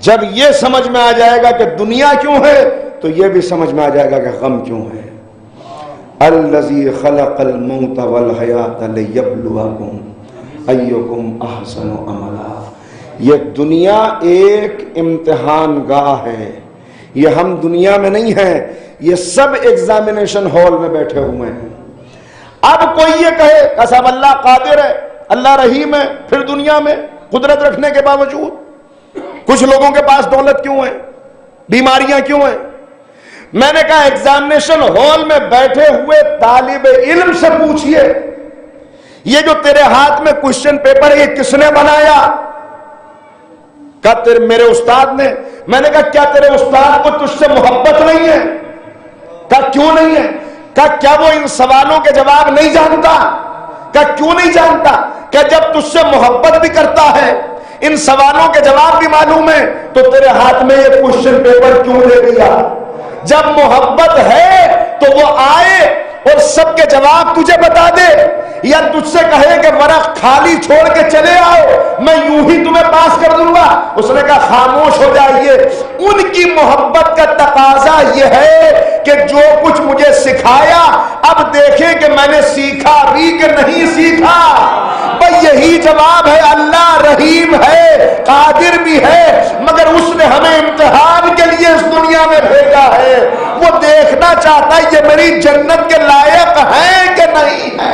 جب یہ سمجھ میں آ جائے گا کہ دنیا کیوں ہے تو یہ بھی سمجھ میں آ جائے گا کہ غم کیوں ہے. الذی خلق الموت والحیات لیبلوکم ایکم احسن عملا. یہ دنیا ایک امتحان گاہ ہے. یہ ہم دنیا میں نہیں ہیں، یہ سب ایگزامینیشن ہال میں بیٹھے ہوئے ہیں. اب کوئی یہ کہے کہ صاحب اللہ قادر ہے، اللہ رحیم ہے، پھر دنیا میں قدرت رکھنے کے باوجود کچھ لوگوں کے پاس دولت کیوں ہے، بیماریاں کیوں ہیں؟ میں نے کہا ایگزامینیشن ہال میں بیٹھے ہوئے طالب علم سے پوچھئے یہ جو تیرے ہاتھ میں کوشچن پیپر ہے یہ کس نے بنایا؟ کہا میرے استاد نے. میں نے کہا کیا تیرے استاد کو تجھ سے محبت نہیں ہے؟ کہا کیوں نہیں ہے؟ کہا کیا وہ ان سوالوں کے جواب نہیں جانتا؟ کہا کیوں نہیں جانتا؟ کہ جب تجھ سے محبت بھی کرتا ہے ان سوالوں کے جواب بھی معلوم ہے تو تیرے ہاتھ میں یہ کوشچن پیپر کیوں دے دیا؟ جب محبت ہے تو وہ آئے اور سب کے جواب تجھے بتا دے، یا تجھ سے کہے کہ ورق خالی چھوڑ کے چلے آؤ میں یوں ہی تمہیں پاس کر دوں گا؟ اس نے کہا خاموش ہو جائیے. ان کی محبت کا تقاضا یہ ہے کہ جو کچھ مجھے سکھایا اب دیکھیں کہ میں نے سیکھا بھی کہ نہیں سیکھا. بھئی یہی جواب ہے. اللہ رحیم ہے، قادر بھی ہے، مگر اس نے ہمیں امتحان کے لیے اس دنیا میں بھیجا ہے. وہ دیکھنا چاہتا ہے یہ میری جنت کے لائق ہے کہ نہیں ہے.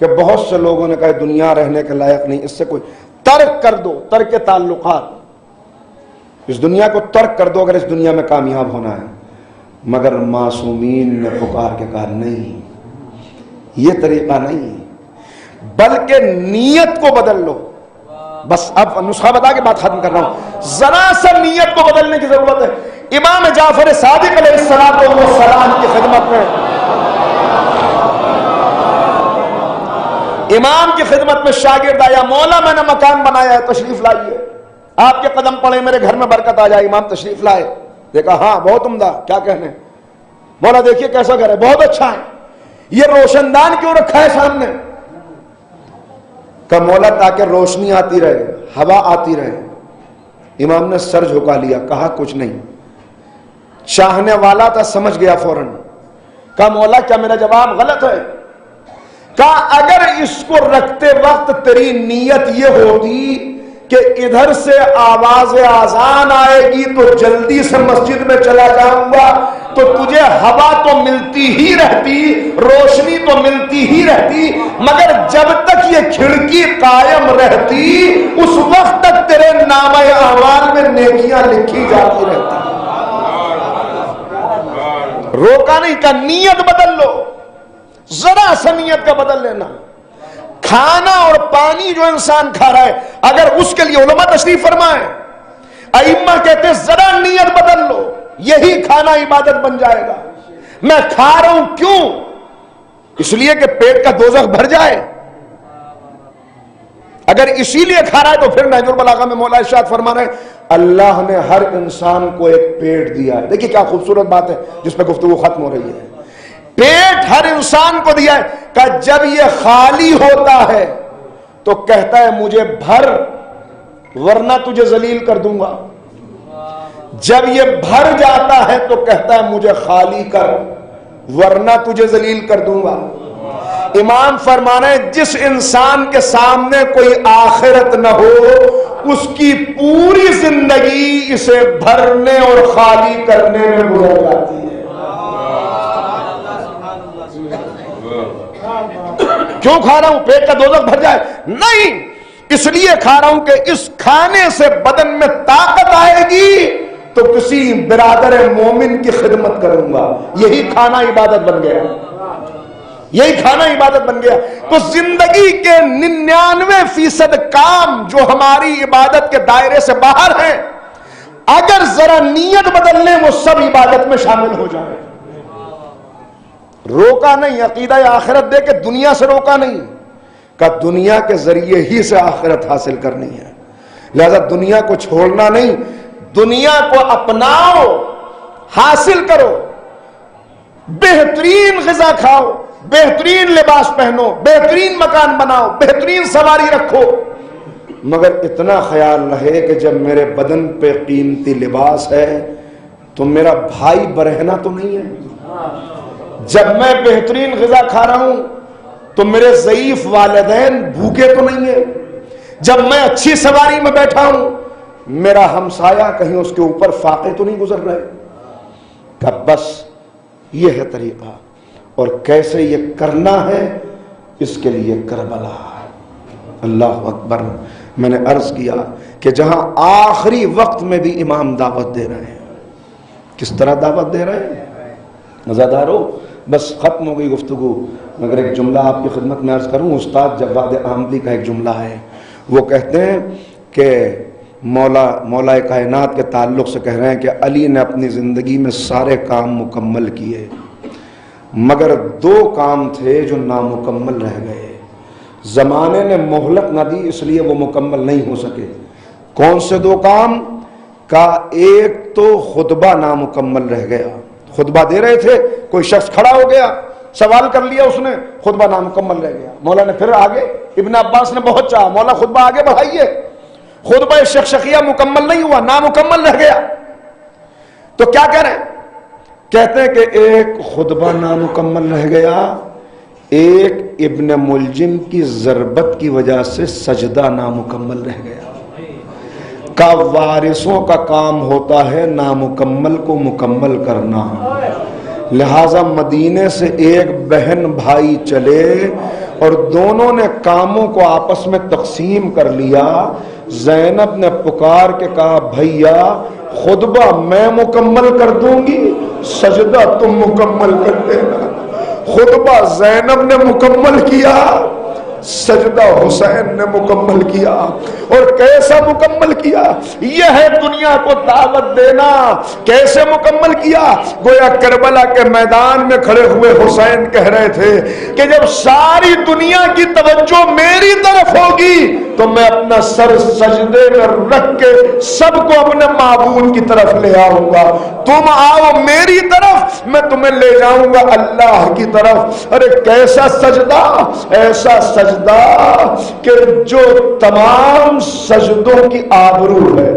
کہ بہت سے لوگوں نے کہا دنیا رہنے کے لائق نہیں، اس سے کوئی ترک کر دو، ترک تعلقات، اس دنیا کو ترک کر دو اگر اس دنیا میں کامیاب ہونا ہے۔ مگر معصومین نے پکار کے کہا نہیں، یہ طریقہ نہیں، بلکہ نیت کو بدل لو۔ بس اب نسخہ بتا کے بات ختم کر رہا ہوں، ذرا سا نیت کو بدلنے کی ضرورت ہے۔ امام جعفر صادق علیہ السلام کی خدمت میں، امام کی خدمت میں شاگرد آیا، مولا میں نے مکان بنایا ہے، تشریف لائیے، آپ کے قدم پڑے میرے گھر میں برکت آ جائے۔ امام تشریف لائے، دیکھا ہاں بہت عمدہ، کیا کہنے، مولا دیکھیے کیسا گھر ہے، بہت اچھا ہے، یہ روشن دان کیوں رکھا ہے سامنے؟ کہ مولا تاکہ روشنی آتی رہے، ہوا آتی رہے۔ امام نے سر جھکا لیا، کہا کچھ نہیں، چاہنے والا تھا، سمجھ گیا فوراً، کہا مولا کیا میرا جواب غلط ہے؟ کہا اگر اس کو رکھتے وقت تیری نیت یہ ہوتی کہ ادھر سے آواز اذان آئے گی تو جلدی سے مسجد میں چلا جاؤں گا تو تجھے ہوا تو ملتی ہی رہتی، روشنی تو ملتی ہی رہتی، مگر جب تک یہ کھڑکی قائم رہتی اس وقت تک تیرے نامہ اعمال میں نیکیاں لکھی جاتی رہتی۔ روکا نہیں، کہ نیت بدل لو، ذرا سا نیت کا بدل لینا۔ کھانا اور پانی جو انسان کھا رہا ہے، اگر اس کے لیے علماء تشریف فرمائیں، ائمہ کہتے ہیں ذرا نیت بدل لو، یہی کھانا عبادت بن جائے گا۔ میں کھا رہا ہوں کیوں؟ اس لیے کہ پیٹ کا دوزخ بھر جائے۔ اگر اسی لیے کھا رہا ہے تو پھر نہج البلاغہ میں مولا ارشاد فرما رہے ہیں اللہ نے ہر انسان کو ایک پیٹ دیا ہے۔ دیکھیے کیا خوبصورت بات ہے جس پہ گفتگو ختم ہو رہی ہے۔ پیٹ ہر انسان کو دیا ہے، کہ جب یہ خالی ہوتا ہے تو کہتا ہے مجھے بھر ورنہ تجھے ذلیل کر دوں گا، جب یہ بھر جاتا ہے تو کہتا ہے مجھے خالی کر ورنہ تجھے ذلیل کر دوں گا۔ امام فرمانے جس انسان کے سامنے کوئی آخرت نہ ہو اس کی پوری زندگی اسے بھرنے اور خالی کرنے میں گزر جاتی ہے۔ کیوں کھا رہا ہوں؟ پیٹ کا دوزخ بھر جائے؟ نہیں، اس لیے کھا رہا ہوں کہ اس کھانے سے بدن میں طاقت آئے گی تو کسی برادر مومن کی خدمت کروں گا۔ یہی کھانا عبادت بن گیا، یہی کھانا عبادت بن گیا۔ تو زندگی کے 99% کام جو ہماری عبادت کے دائرے سے باہر ہیں، اگر ذرا نیت بدل لیں وہ سب عبادت میں شامل ہو جائیں۔ روکا نہیں، عقیدہ آخرت دے کے دنیا سے روکا نہیں، کہ دنیا کے ذریعے ہی سے آخرت حاصل کرنی ہے، لہذا دنیا کو چھوڑنا نہیں، دنیا کو اپناؤ، حاصل کرو، بہترین غذا کھاؤ، بہترین لباس پہنو، بہترین مکان بناؤ، بہترین سواری رکھو، مگر اتنا خیال رہے کہ جب میرے بدن پہ قیمتی لباس ہے تو میرا بھائی برہنہ تو نہیں ہے، جب میں بہترین غذا کھا رہا ہوں تو میرے ضعیف والدین بھوکے تو نہیں ہیں، جب میں اچھی سواری میں بیٹھا ہوں میرا ہمسایہ کہیں اس کے اوپر فاقے تو نہیں گزر رہے۔ کہ بس یہ ہے طریقہ، اور کیسے یہ کرنا ہے اس کے لیے کربلا۔ اللہ اکبر۔ میں نے عرض کیا کہ جہاں آخری وقت میں بھی امام دعوت دے رہے ہیں، کس طرح دعوت دے رہے ہیں؟ نظردارو، بس ختم ہو گئی گفتگو، مگر ایک جملہ آپ کی خدمت میں عرض کروں۔ استاد جواد عاملی کا ایک جملہ ہے، وہ کہتے ہیں کہ مولا کائنات کے تعلق سے کہہ رہے ہیں کہ علی نے اپنی زندگی میں سارے کام مکمل کیے، مگر 2 کام تھے جو نامکمل رہ گئے، زمانے نے مہلت نہ دی اس لیے وہ مکمل نہیں ہو سکے۔ کون سے 2 کام؟ کا ایک تو خطبہ نامکمل رہ گیا، خطبہ دے رہے تھے، کوئی شخص کھڑا ہو گیا، سوال کر لیا اس نے، خطبہ نامکمل رہ گیا۔ مولا نے پھر آگے، ابن عباس نے بہت چاہا مولا خطبہ آگے بڑھائیے، خطبہ شخشقیہ مکمل نہیں ہوا، نامکمل رہ گیا۔ تو کیا کہہ رہے ہیں؟ کہتے ہیں کہ ایک خطبہ نامکمل رہ گیا، ایک ابن ملجم کی ضربت کی وجہ سے سجدہ نامکمل رہ گیا۔ کا وارثوں کا کام ہوتا ہے نامکمل کو مکمل کرنا، لہذا مدینے سے ایک بہن بھائی چلے، اور دونوں نے کاموں کو آپس میں تقسیم کر لیا. زینب نے پکار کے کہا بھیا خطبہ میں مکمل کر دوں گی، سجدہ تم مکمل کر دینا. خطبہ زینب نے مکمل کیا، سجدہ حسین نے مکمل کیا. اور کیسا مکمل کیا؟ یہ ہے دنیا کو دعوت دینا. کیسے مکمل کیا؟ گویا کربلا کے میدان میں کھڑے ہوئے حسین کہہ رہے تھے کہ جب ساری دنیا کی توجہ میری طرف ہوگی تو میں اپنا سر سجدے میں رکھ کے سب کو اپنے معبود کی طرف لے آؤں گا. تم آؤ میری طرف، میں تمہیں لے جاؤں گا اللہ کی طرف. ارے کیسا سجدہ، ایسا سجدہ کہ جو تمام سجدوں کی آبرو ہے،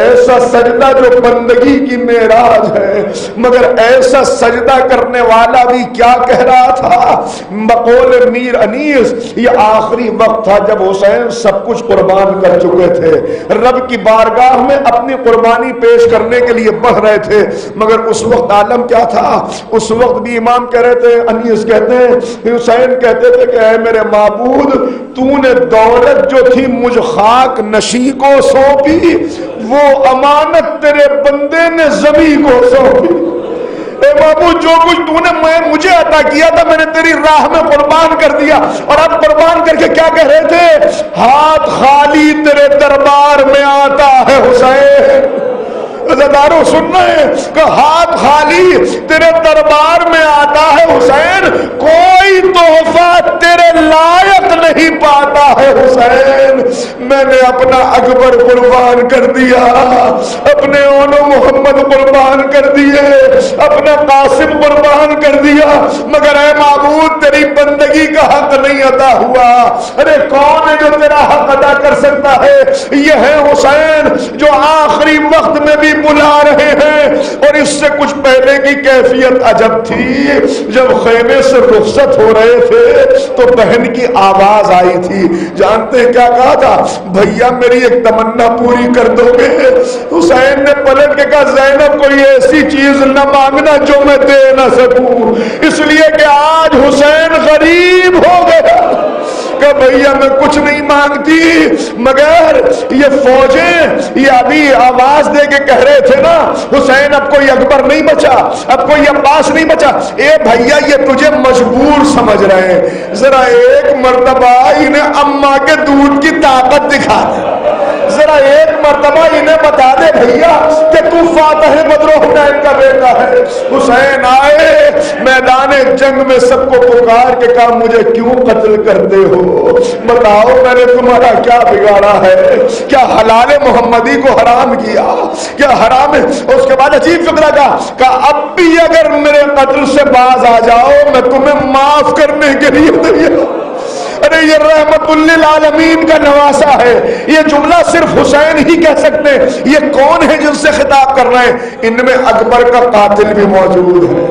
ایسا سجدہ جو بندگی کی معراج ہے. مگر ایسا سجدہ کرنے والا بھی کیا کہہ رہا تھا؟ بقول میر انیس یہ آخری وقت تھا جب حسین سب کچھ قربان کر چکے تھے، رب کی بارگاہ میں اپنی قربانی پیش کرنے کے لیے بڑھ رہے تھے. مگر اس وقت عالم کیا تھا؟ اس وقت بھی امام کہہ رہے تھے، انیس کہتے ہیں، حسین کہتے تھے کہ اے میرے معبود تو نے دولت جو تھی مجھ خاک نشی کو سونپی، وہ امانت تیرے بندے نے زمین کو سونپی. اے معبود جو کچھ تو نے مجھے عطا کیا تھا میں نے تیری راہ میں قربان کر دیا. اور اب قربان کر کے کیا کہہ رہے تھے؟ ہاتھ خالی تیرے دربار میں آتا ہے حسین. عزادارو سن رہے ہیں کہ ہاتھ خالی تیرے دربار میں آتا ہے حسین، کوئی تحفہ تیرے لائق نہیں پاتا ہے حسین. میں نے اپنا اکبر قربان کر دیا، اپنے اولو محمد قربان کر دیے، اپنا قاسم قربان کر دیا، مگر اے معبود تیری بندگی کا حق نہیں ادا ہوا. ارے کون ہے جو تیرا حق ادا کر سکتا ہے؟ یہ ہے حسین جو آخری وقت میں بھی بلا رہے ہیں. اور اس سے کچھ پہلے کی کیفیت عجب تھی. جب خیمے سے رخصت ہو رہے تھے تو بہن کی آواز آئی تھی. جانتے ہیں کیا کہا تھا؟ بھیا میری ایک تمنا پوری کر دو گے؟ حسین نے پلٹ کے کہا زینب کوئی ایسی چیز نہ مانگنا جو میں دے نہ سکوں، اس لیے کہ آج حسین غریب ہو گیا. کہ بھیا میں کچھ نہیں مانگتی، مگر یہ فوجیں یہ ابھی آواز دے کے کہہ رہے تھے نا حسین اب کوئی اکبر نہیں بچا، اب کوئی عباس نہیں بچا. اے بھیا یہ تجھے مجبور سمجھ رہے ہیں، ذرا ایک مرتبہ انہیں اماں کے دودھ کی طاقت دکھا دے، ذرا ایک مرتبہ انہیں بتا دے بھیا کہ تو فاتح بدر حنین کا بیٹا ہے. حسین آئے میدان جنگ میں سب کو پکار کے کہا مجھے کیوں قتل کرتے ہو؟ بتاؤ میں نے تمہارا کیا بگاڑا ہے؟ کیا حلال محمدی کو حرام کیا؟ کیا حرام ہے؟ اس کے بعد عجیب فکرہ کا اب بھی اگر میرے قتل سے باز آ جاؤ میں تمہیں معاف کرنے کے لیے تیار. ارے یہ رحمت للعالمین کا نواسا ہے. یہ جملہ صرف حسین ہی کہہ سکتے. یہ کون ہے جن سے خطاب کر رہے ہیں؟ ان میں اکبر کا قاتل بھی موجود ہے،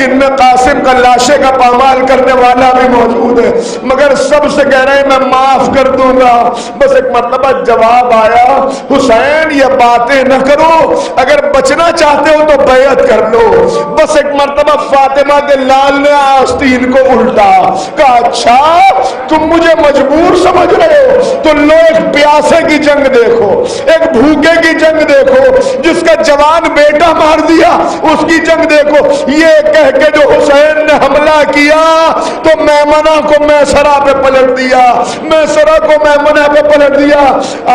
ان میں قاسم کا لاشے کا پامال کرنے والا بھی موجود ہے، مگر سب سے کہہ رہے ہیں میں معاف کر دوں گا. بس ایک مرتبہ جواب آیا حسین یہ باتیں نہ کرو، اگر بچنا چاہتے ہو تو بیعت کر لو. بس ایک مرتبہ فاطمہ کے لال نے آستین کو الٹا کہا اچھا تم مجھے مجبور سمجھ رہے ہو تو لو ایک پیاسے کی جنگ دیکھو، ایک بھوکے کی جنگ دیکھو، جس کا جوان بیٹا مار دیا اس کی جنگ دیکھو. یہ کہہ کے جو حسین نے حملہ کیا تو میمنہ کو میسرہ پہ پلٹ دیا، میسرہ کو میمنہ پہ پلٹ دیا.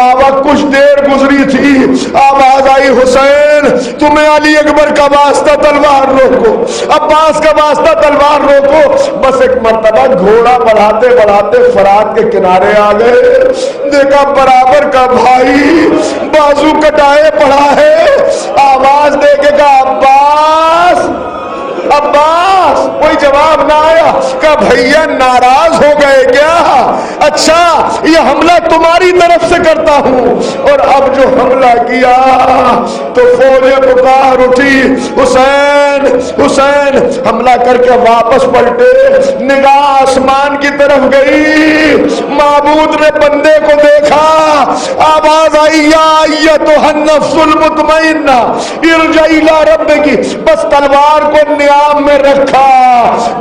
آواز کچھ دیر گزری تھی، آواز آئی حسین تمہیں علی اکبر کا واسطہ تلوار روکو، عباس کا واسطہ تلوار روکو. بس ایک مرتبہ گھوڑا بڑھاتے بڑھاتے فرات کے کنارے آ گئے، دیکھا برابر کا بھائی بازو کٹائے پڑا ہے. آواز دے کے کہا عباس عباس، کوئی جواب نہ آیا. کہا بھیا ناراض ہو گئے کیا؟ اچھا یہ حملہ تمہاری طرف سے کرتا ہوں. اور اب جو حملہ کیا تو فوجیں پکار اٹھی حسین حسین حسین حملہ کر کے واپس پلٹے، نگاہ آسمان کی طرف گئی، معبود نے بندے کو دیکھا، آواز آئی یا ایتھا النفس المطمئنہ ارجعی الی ربکی، بس تلوار کو نیام میں رکھا،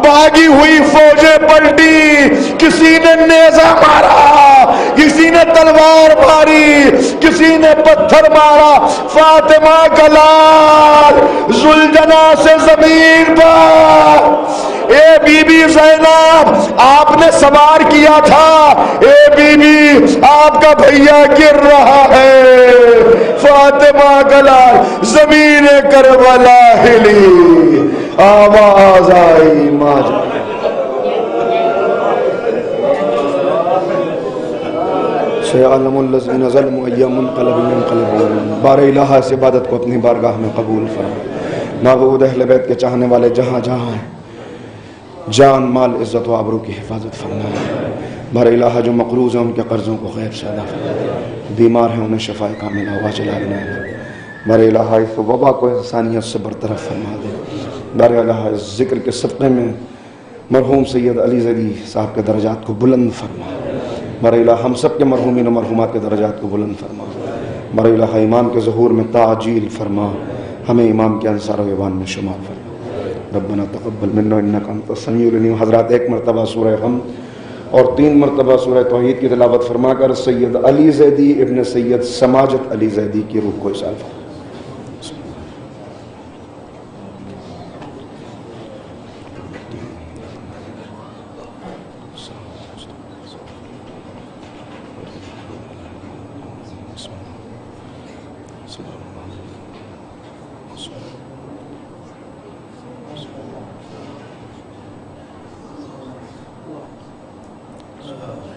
بھاگی ہوئی فوجیں پلٹی، کسی نے نیزہ مارا، کسی نے تلوار ماری، کسی نے پتھر مارا، فاطمہ کا لال ذوالجناح سے زمین پر، اے بی بی زینب آپ نے سوار کیا تھا، اے بی بی آپ کا بھیا گر رہا ہے، فاطمہ کا لال زمین کربلا ہلی، آواز آئی ماجد سیعلم الذین ظلموا ای منقلب ينقلبون۔ بار الہ اس عبادت کو اپنی بارگاہ میں قبول فرما۔ معبود اہل بیت کے چاہنے والے جہاں جہاں ہیں، جان مال عزت و آبرو کی حفاظت فرما۔ بار الہ جو مقروض ہیں ان کے قرضوں کو غیب سے ادا فرما، بیمار ہیں انہیں شفا کاملہ واجلہ عنایت۔ بار الہ اس وبا کو انسانیت سے برطرف فرما دے۔ بار الہ اس ذکر کے صدقے میں مرحوم سید علی زیدی صاحب کے درجات کو بلند فرما۔ بار الہ ہم سب کے مرحومین و مرحومات کے درجات کو بلند فرما۔ بار الہ امام کے ظہور میں تعجیل فرما، ہمیں امام کے انصار و ایوان میں شمار فرما۔ ربنا تقبل منا انک انت السمیع العلیم۔ حضرات ایک مرتبہ سورہ حمد اور 3 مرتبہ سورہ توحید کی تلاوت فرما کر سید علی زیدی ابن سید سماجت علی زیدی کی روح کو اصال فرما۔
Amen.